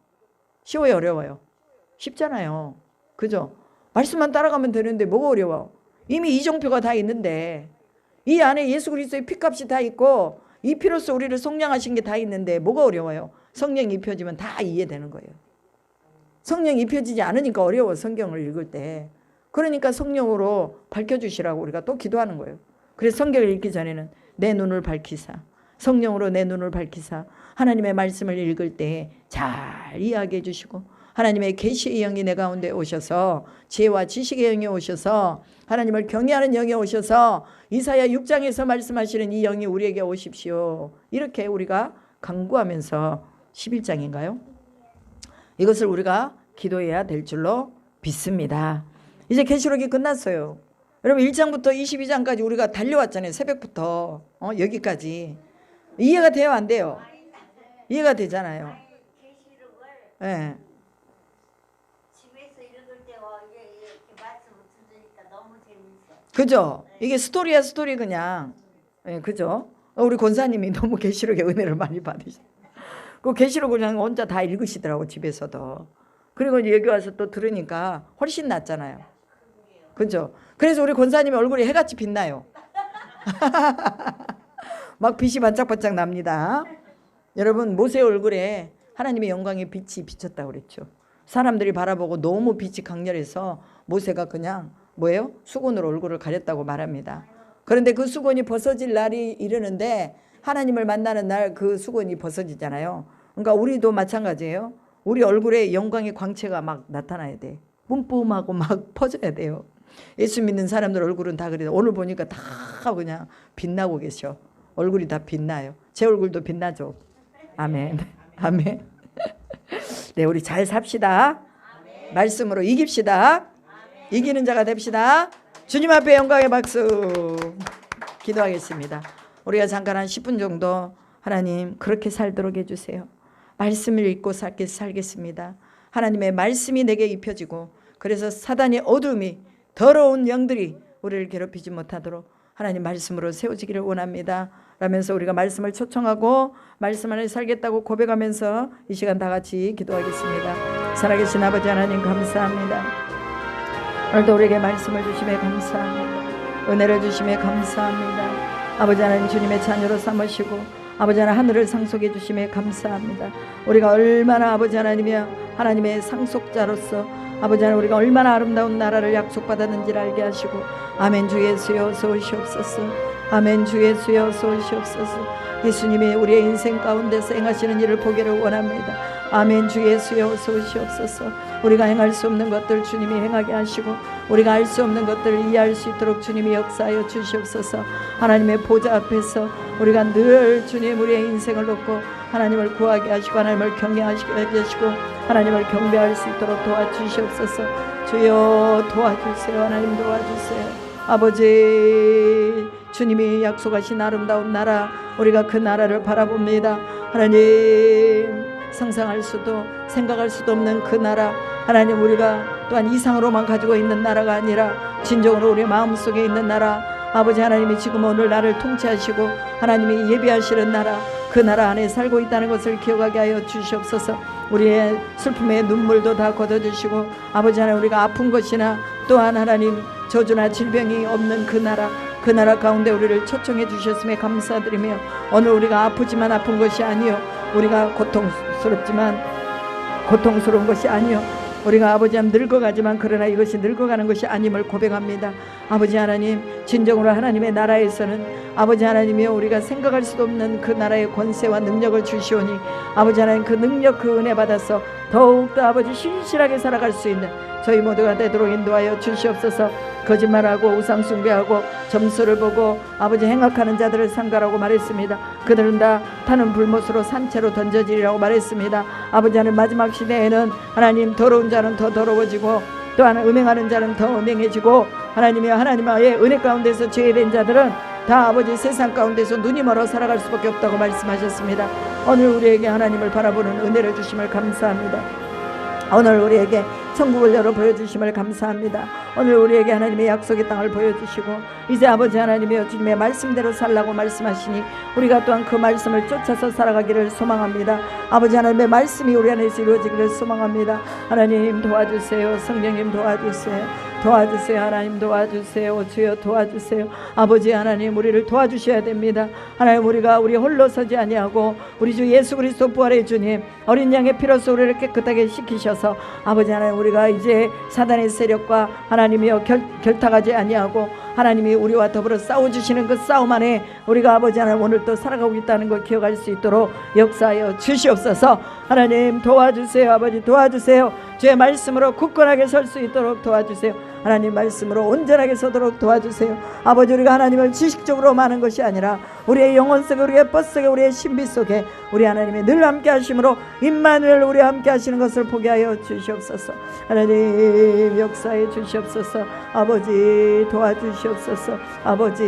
쉬워요 어려워요? 쉽잖아요. 그죠? 말씀만 따라가면 되는데 뭐가 어려워? 이미 이정표가 다 있는데 이 안에 예수 그리스도의 피값이 다 있고 이 피로써 우리를 속량하신 게 다 있는데 뭐가 어려워요? 성령 입혀지면 다 이해되는 거예요. 성령 입혀지지 않으니까 어려워. 성경을 읽을 때. 그러니까 성령으로 밝혀주시라고 우리가 또 기도하는 거예요. 그래서 성경을 읽기 전에는 내 눈을 밝히사 성령으로 내 눈을 밝히사 하나님의 말씀을 읽을 때 잘 이해하게 해주시고 하나님의 계시의 영이 내 가운데 오셔서 지혜와 지식의 영이 오셔서 하나님을 경외하는 영이 오셔서 이사야 6장에서 말씀하시는 이 영이 우리에게 오십시오. 이렇게 우리가 간구하면서 11장인가요? 이것을 우리가 기도해야 될 줄로 믿습니다. 이제 계시록이 끝났어요. 여러분 1장부터 22장까지 우리가 달려왔잖아요. 새벽부터 여기까지. 이해가 돼요 안 돼요? 이해가 되잖아요. 네. 그죠? 이게 스토리야 스토리 그냥. 네, 그죠? 우리 권사님이 너무 계시록의 은혜를 많이 받으셔. 그 계시록을 그냥 혼자 다 읽으시더라고 집에서도. 그리고 여기 와서 또 들으니까 훨씬 낫잖아요. 그죠? 그래서 우리 권사님의 얼굴이 해같이 빛나요. 막 빛이 반짝반짝 납니다. 여러분 모세 얼굴에 하나님의 영광의 빛이 비쳤다고 그랬죠. 사람들이 바라보고 너무 빛이 강렬해서 모세가 그냥 뭐예요? 수건으로 얼굴을 가렸다고 말합니다. 그런데 그 수건이 벗어질 날이 이르는데 하나님을 만나는 날 그 수건이 벗어지잖아요. 그러니까 우리도 마찬가지예요. 우리 얼굴에 영광의 광채가 막 나타나야 돼. 뿜뿜하고 막 퍼져야 돼요. 예수 믿는 사람들 얼굴은 다 그래요. 오늘 보니까 다 그냥 빛나고 계셔. 얼굴이 다 빛나요. 제 얼굴도 빛나죠. 아멘. 아멘. 네, 우리 잘 삽시다. 말씀으로 이깁시다. 이기는 자가 됩시다. 주님 앞에 영광의 박수. 기도하겠습니다. 우리가 잠깐 한 10분 정도 하나님 그렇게 살도록 해주세요. 말씀을 읽고 살겠습니다. 하나님의 말씀이 내게 입혀지고 그래서 사단의 어둠이 더러운 영들이 우리를 괴롭히지 못하도록 하나님 말씀으로 세워지기를 원합니다. 라면서 우리가 말씀을 초청하고 말씀 안에 살겠다고 고백하면서 이 시간 다 같이 기도하겠습니다. 살아계신 아버지 하나님 감사합니다. 오늘도 우리에게 말씀을 주심에 감사합니다. 은혜를 주심에 감사합니다. 아버지 하나님 주님의 자녀로 삼으시고 아버지 하나님 하늘을 상속해 주심에 감사합니다. 우리가 얼마나 아버지 하나님의 상속자로서 아버지 하나님 우리가 얼마나 아름다운 나라를 약속받았는지를 알게 하시고 아멘. 주 예수여 어서 오시옵소서. 아멘. 주 예수여 어서 오시옵소서. 예수님이 우리의 인생 가운데서 행하시는 일을 보기를 원합니다. 아멘. 주 예수여 어서 오시옵소서. 우리가 행할 수 없는 것들 주님이 행하게 하시고 우리가 알 수 없는 것들을 이해할 수 있도록 주님이 역사하여 주시옵소서. 하나님의 보좌 앞에서 우리가 늘 주님 우리의 인생을 놓고 하나님을 구하게 하시고 하나님을 경외하시게 하시고 하나님을 경배할 수 있도록 도와주시옵소서. 주여 도와주세요. 하나님 도와주세요. 아버지 주님이 약속하신 아름다운 나라 우리가 그 나라를 바라봅니다. 하나님 상상할 수도 생각할 수도 없는 그 나라 하나님 우리가 또한 이상으로만 가지고 있는 나라가 아니라 진정으로 우리 마음속에 있는 나라 아버지 하나님이 지금 오늘 나를 통치하시고 하나님이 예비하시는 나라 그 나라 안에 살고 있다는 것을 기억하게 하여 주시옵소서. 우리의 슬픔의 눈물도 다 걷어주시고 아버지 하나님 우리가 아픈 것이나 또한 하나님 저주나 질병이 없는 그 나라 가운데 우리를 초청해 주셨음에 감사드리며 오늘 우리가 아프지만 아픈 것이 아니요 우리가 고통스러운 것이 아니요 우리가 아버지 하나님 늙어가지만 그러나 이것이 늙어가는 것이 아님을 고백합니다. 아버지 하나님 진정으로 하나님의 나라에서는 아버지 하나님이여 우리가 생각할 수도 없는 그 나라의 권세와 능력을 주시오니 아버지 하나님 그 능력 그 은혜 받아서 더욱더 아버지 신실하게 살아갈 수 있는 저희 모두가 되도록 인도하여 주시옵소서. 거짓말하고 우상 숭배하고 점수를 보고 아버지 행악하는 자들을 상가라고 말했습니다. 그들은 다 타는 불못으로 산채로 던져지리라고 말했습니다. 아버지 하나님 마지막 시대에는 하나님 더러운 자는 더 더러워지고 또한 음행하는 자는 더 음행해지고 하나님의 은혜 가운데서 죄된 자들은 다 아버지 세상 가운데서 눈이 멀어 살아갈 수밖에 없다고 말씀하셨습니다. 오늘 우리에게 하나님을 바라보는 은혜를 주심을 감사합니다. 오늘 우리에게 천국을 열어 보여주심을 감사합니다. 오늘 우리에게 하나님의 약속의 땅을 보여주시고 이제 아버지 하나님의 주님의 말씀대로 살라고 말씀하시니 우리가 또한 그 말씀을 쫓아서 살아가기를 소망합니다. 아버지 하나님의 말씀이 우리 안에서 이루어지기를 소망합니다. 하나님 도와주세요. 성령님 도와주세요. 하나님 도와주세요. 주여 도와주세요. 아버지 하나님 우리를 도와주셔야 됩니다. 하나님 우리 홀로 서지 아니하고 우리 주 예수 그리스도 부활의 주님 어린 양의 피로써 우리를 깨끗하게 씻기셔서 아버지 하나님 우리가 이제 사단의 세력과 하나님이여 결탁하지 아니하고 하나님이 우리와 더불어 싸워주시는 그 싸움 안에 우리가 아버지 하나님 오늘 또 살아가고 있다는 걸 기억할 수 있도록 역사하여 주시옵소서. 하나님 도와주세요. 아버지 도와주세요. 주의 말씀으로 굳건하게 설 수 있도록 도와주세요. 하나님 말씀으로 온전하게 서도록 도와주세요. 아버지 우리가 하나님을 지식적으로 많은 것이 아니라 우리의 영혼 속에 우리의 뻗 속에 우리의 신비 속에 우리 하나님이 늘 함께 하심으로 임마누엘 우리와 함께 하시는 것을 보게 하여 주시옵소서. 하나님 역사해 주시옵소서. 아버지 도와주시옵소서. 아버지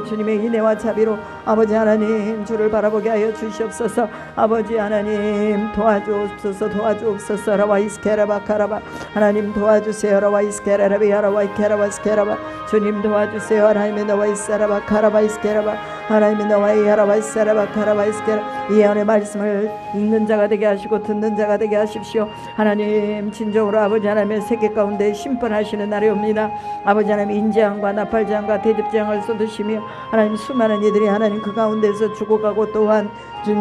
주님의 인애와 자비로 아버지 하나님 주를 바라보게 하여 주시옵소서. 아버지 하나님 도와주옵소서. 도와주옵소서. 라와이스케라바카라바 하나님 도와주세요. 라와이스케라비하라와이케라바스케라바 주님 도와주세요. 하나님의 나와이스라바카라바이스케라바 하나님의 나와이하라바이스라바카라바이스케라 예언의 말씀을 읽는 자가 되게 하시고 듣는 자가 되게 하십시오. 하나님 진정으로 아버지 하나님의 세계 가운데 심판하시는 날이 옵니다. 아버지 하나님 인재앙과 나팔재앙과 대접재앙을 쏟으시며 하나님 수많은 이들이 하나님 그 가운데서 죽어가고 또한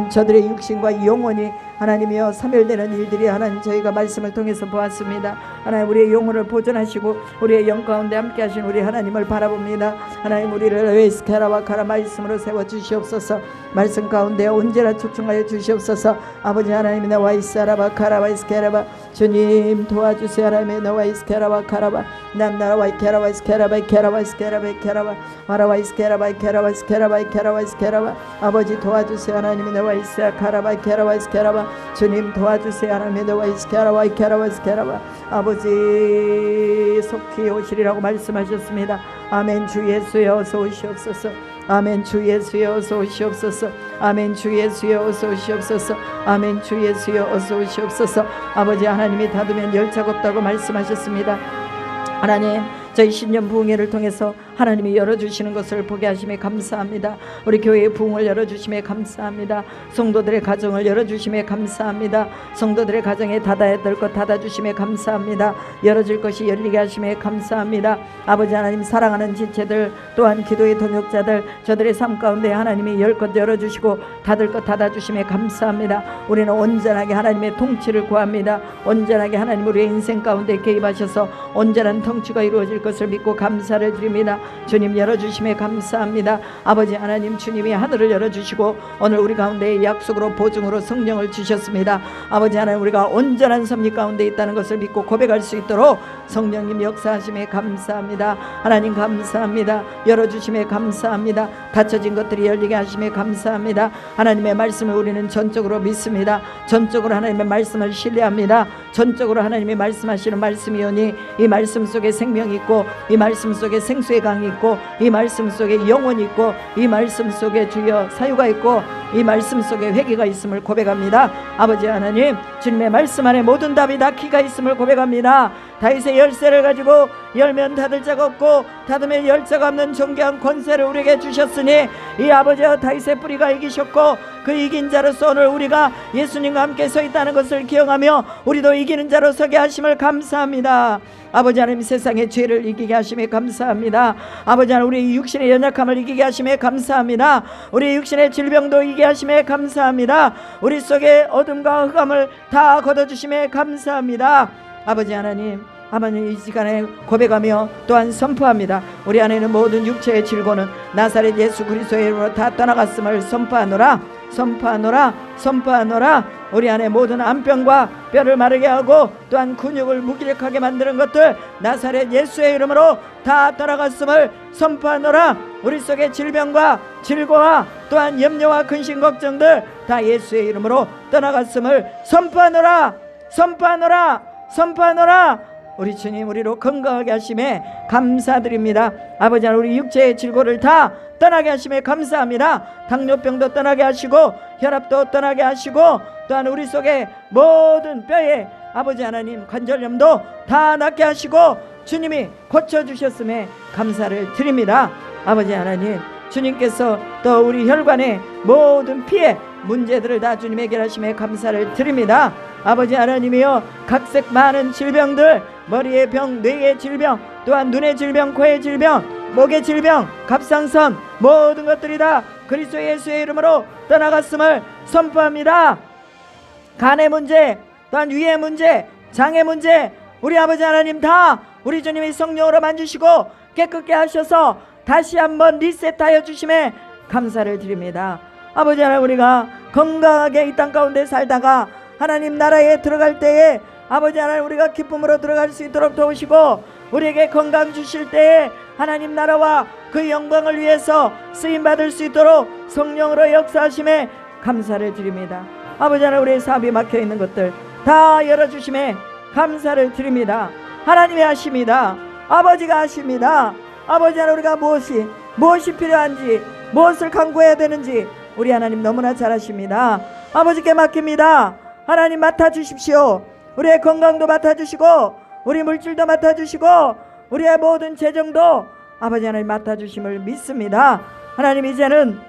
저들의 육신과 영혼이 하나님이여 사멸되는 일들이 하나님 저희가 말씀을 통해서 보았습니다. 하나님 우리의 영혼을 보존하시고 우리의 영 가운데 함께 하신 우리 하나님을 바라봅니다. 하나님 우리를 에스케라바카라 말씀으로 세워주시옵소서. 말씀 가운데 언제나 초청하여 주시옵소서. 아버지 하나님 나와 이스라바카라바 이스케라바 주님 도와주세요. 하나님 나와 이스케라바카라바 남나라와 이케라바 이스케라바 이케라바 이스케라바 이케라바 마라와 이스케라바 이케라바 이스케라바 이케라바 이스케라바 아버지 도와주세요. 하나님 나와 이스카라바 이케라바 이스케라바 주님 도와주세요. 하나님 나와 이스케라바 이케라바 이스케라바 아버지 속히 오시리라고 말씀하셨습니다. 아멘. 주 예수여 어서 오시옵소서. 아멘. 주 예수여 어서 오시옵소서. 아멘. 주 예수여 어서 오시옵소서. 아멘. 주 예수여 어서 오시옵소서. 아버지 하나님이 닫으면 열차가 없다고 말씀하셨습니다. 하나님 저희 신년 부흥회를 통해서 하나님이 열어주시는 것을 보게 하심에 감사합니다. 우리 교회의 부흥을 열어주심에 감사합니다. 성도들의 가정을 열어주심에 감사합니다. 성도들의 가정에 닫아야 될 것 닫아주심에 감사합니다. 열어질 것이 열리게 하심에 감사합니다. 아버지 하나님 사랑하는 지체들 또한 기도의 동역자들 저들의 삶 가운데 하나님이 열 것 열어주시고 닫을 것 닫아주심에 감사합니다. 우리는 온전하게 하나님의 통치를 구합니다. 온전하게 하나님 우리의 인생 가운데 개입하셔서 온전한 통치가 이루어질 것을 믿고 감사를 드립니다. 주님 열어주심에 감사합니다. 아버지 하나님 주님이 하늘을 열어주시고 오늘 우리 가운데 약속으로 보증으로 성령을 주셨습니다. 아버지 하나님 우리가 온전한 섭리 가운데 있다는 것을 믿고 고백할 수 있도록 성령님 역사하심에 감사합니다. 하나님 감사합니다. 열어주심에 감사합니다. 닫혀진 것들이 열리게 하심에 감사합니다. 하나님의 말씀을 우리는 전적으로 믿습니다. 전적으로 하나님의 말씀을 신뢰합니다. 전적으로 하나님이 말씀하시는 말씀이오니 이 말씀 속에 생명이 있고 이 말씀 속에 생수의 강이 있고 이 말씀 속에 영혼이 있고 이 말씀 속에 주여 사유가 있고 이 말씀 속에 회개가 있음을 고백합니다. 아버지 하나님 주님의 말씀 안에 모든 답이 다 키가 있음을 고백합니다. 다윗의 열쇠를 가지고 열면 닫을 자가 없고 닫으면 열 자가 없는 존귀한 권세를 우리에게 주셨으니 이 아버지와 다윗의 뿌리가 이기셨고 그 이긴 자로서 오늘 우리가 예수님과 함께 서 있다는 것을 기억하며 우리도 이기는 자로 서게 하심을 감사합니다. 아버지 하나님 세상의 죄를 이기게 하심에 감사합니다. 아버지 하나님 우리 육신의 연약함을 이기게 하심에 감사합니다. 우리 육신의 질병도 이기게 하심에 감사합니다. 우리 속에 어둠과 흑암을 다 걷어주심에 감사합니다. 아버지 하나님 이 시간에 고백하며 또한 선포합니다. 우리 안에는 모든 육체의 질고는 나사렛 예수 그리스도의 이름으로 다 떠나갔음을 선포하노라. 선포하노라. 선포하노라. 우리 안에 모든 암병과 뼈를 마르게 하고 또한 근육을 무기력하게 만드는 것들 나사렛 예수의 이름으로 다 떠나갔음을 선포하노라. 우리 속의 질병과 질고와 또한 염려와 근심 걱정들 다 예수의 이름으로 떠나갔음을 선포하노라. 선포하노라. 선포하노라. 우리 주님 우리로 건강하게 하심에 감사드립니다. 아버지 하나님 우리 육체의 질고를 다 떠나게 하심에 감사합니다. 당뇨병도 떠나게 하시고 혈압도 떠나게 하시고 또한 우리 속에 모든 뼈에 아버지 하나님 관절염도 다 낫게 하시고 주님이 고쳐주셨음에 감사를 드립니다. 아버지 하나님 주님께서 또 우리 혈관의 모든 피에 문제들을 다 주님 해결하심에 감사를 드립니다. 아버지 하나님이여 각색 많은 질병들 머리의 병, 뇌의 질병 또한 눈의 질병, 코의 질병, 목의 질병, 갑상선 모든 것들이 다 그리스도 예수의 이름으로 떠나갔음을 선포합니다. 간의 문제 또한 위의 문제, 장의 문제 우리 아버지 하나님 다 우리 주님이 성령으로 만지시고 깨끗게 하셔서 다시 한번 리셋하여 주심에 감사를 드립니다. 아버지 하나님 우리가 건강하게 이 땅 가운데 살다가 하나님 나라에 들어갈 때에 아버지 하나님 우리가 기쁨으로 들어갈 수 있도록 도우시고 우리에게 건강 주실 때에 하나님 나라와 그 영광을 위해서 쓰임받을 수 있도록 성령으로 역사하심에 감사를 드립니다. 아버지 하나님 우리의 사업이 막혀있는 것들 다 열어주심에 감사를 드립니다. 하나님이 하십니다. 아버지가 하십니다. 아버지 하나님 우리가 무엇이 필요한지 무엇을 간구해야 되는지 우리 하나님 너무나 잘 아십니다. 아버지께 맡깁니다. 하나님 맡아주십시오. 우리의 건강도 맡아주시고 우리 물질도 맡아주시고 우리의 모든 재정도 아버지 하나님 맡아주심을 믿습니다. 하나님 이제는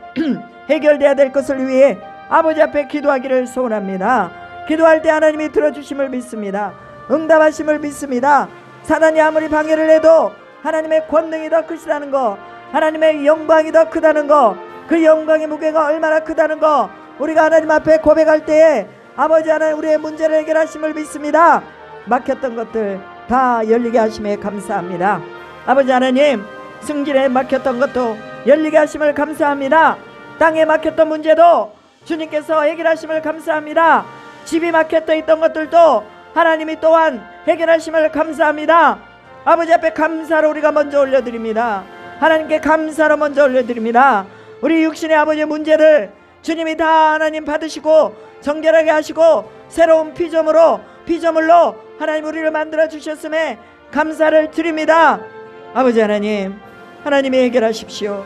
해결돼야 될 것을 위해 아버지 앞에 기도하기를 소원합니다. 기도할 때 하나님이 들어주심을 믿습니다. 응답하심을 믿습니다. 사단이 아무리 방해를 해도 하나님의 권능이 더 크시다는 거 하나님의 영광이 더 크다는 거 그 영광의 무게가 얼마나 크다는 거 우리가 하나님 앞에 고백할 때에 아버지 하나님 우리의 문제를 해결하심을 믿습니다. 막혔던 것들 다 열리게 하심에 감사합니다. 아버지 하나님 승진에 막혔던 것도 열리게 하심을 감사합니다. 땅에 막혔던 문제도 주님께서 해결하심을 감사합니다. 집이 막혔다 있던 것들도 하나님이 또한 해결하심을 감사합니다. 아버지 앞에 감사로 우리가 먼저 올려드립니다. 하나님께 감사로 먼저 올려드립니다. 우리 육신의 아버지의 문제를 주님이 다 하나님 받으시고 정결하게 하시고 새로운 피조물로 하나님 우리를 만들어 주셨음에 감사를 드립니다. 아버지 하나님, 하나님이 해결하십시오.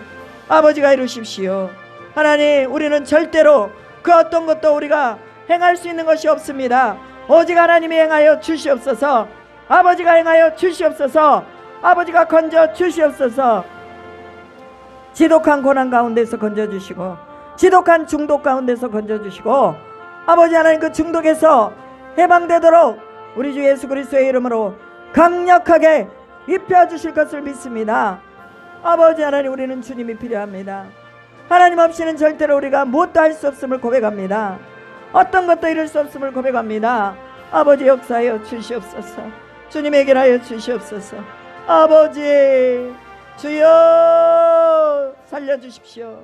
아버지가 이루십시오. 하나님, 우리는 절대로 그 어떤 것도 우리가 행할 수 있는 것이 없습니다. 오직 하나님이 행하여 주시옵소서. 아버지가 행하여 주시옵소서. 아버지가 건져 주시옵소서. 지독한 고난 가운데서 건져주시고 지독한 중독 가운데서 건져주시고 아버지 하나님 그 중독에서 해방되도록 우리 주 예수 그리스도의 이름으로 강력하게 입혀주실 것을 믿습니다. 아버지 하나님, 우리는 주님이 필요합니다. 하나님 없이는 절대로 우리가 무엇도 할 수 없음을 고백합니다. 어떤 것도 이룰 수 없음을 고백합니다. 아버지 역사하여 주시옵소서. 주님 해결하여 주시옵소서. 아버지 주여 살려주십시오.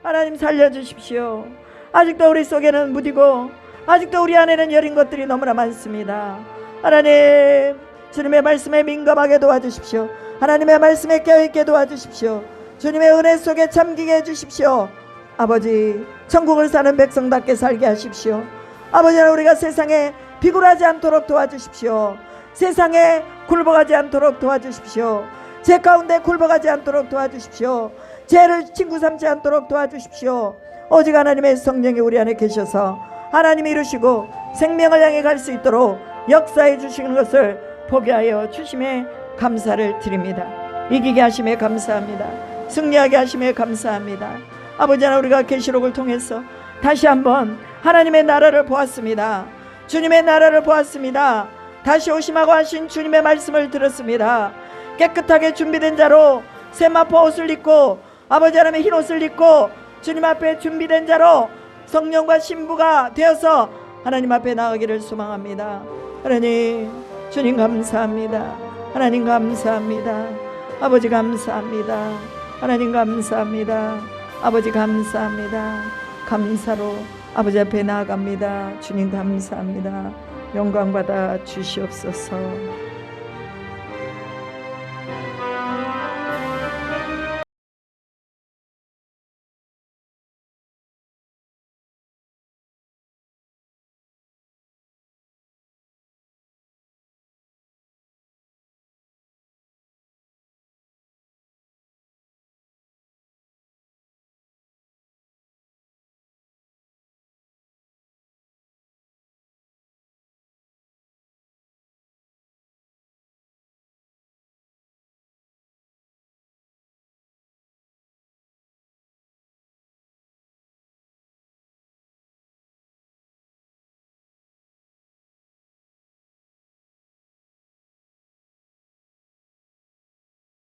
하나님 살려주십시오. 아직도 우리 속에는 무디고 아직도 우리 안에는 여린 것들이 너무나 많습니다. 하나님, 주님의 말씀에 민감하게 도와주십시오. 하나님의 말씀에 깨어있게 도와주십시오. 주님의 은혜 속에 잠기게 해주십시오. 아버지, 천국을 사는 백성답게 살게 하십시오. 아버지, 우리가 세상에 비굴하지 않도록 도와주십시오. 세상에 굴복하지 않도록 도와주십시오. 죄 가운데 굴복하지 않도록 도와주십시오. 죄를 친구 삼지 않도록 도와주십시오. 오직 하나님의 성령이 우리 안에 계셔서 하나님이 이루시고 생명을 향해 갈 수 있도록 역사해 주시는 것을 보게 하여 주심에 감사를 드립니다. 이기게 하심에 감사합니다. 승리하게 하심에 감사합니다. 아버지 하나님, 우리가 계시록을 통해서 다시 한번 하나님의 나라를 보았습니다. 주님의 나라를 보았습니다. 다시 오심하고 하신 주님의 말씀을 들었습니다. 깨끗하게 준비된 자로 세마포 옷을 입고 아버지 하나님의 흰 옷을 입고 주님 앞에 준비된 자로 성령과 신부가 되어서 하나님 앞에 나가기를 소망합니다. 하나님, 주님 감사합니다. 하나님 감사합니다. 아버지 감사합니다. 하나님 감사합니다. 아버지 감사합니다. 감사로 아버지 앞에 나아갑니다. 주님 감사합니다. 영광 받아 주시옵소서.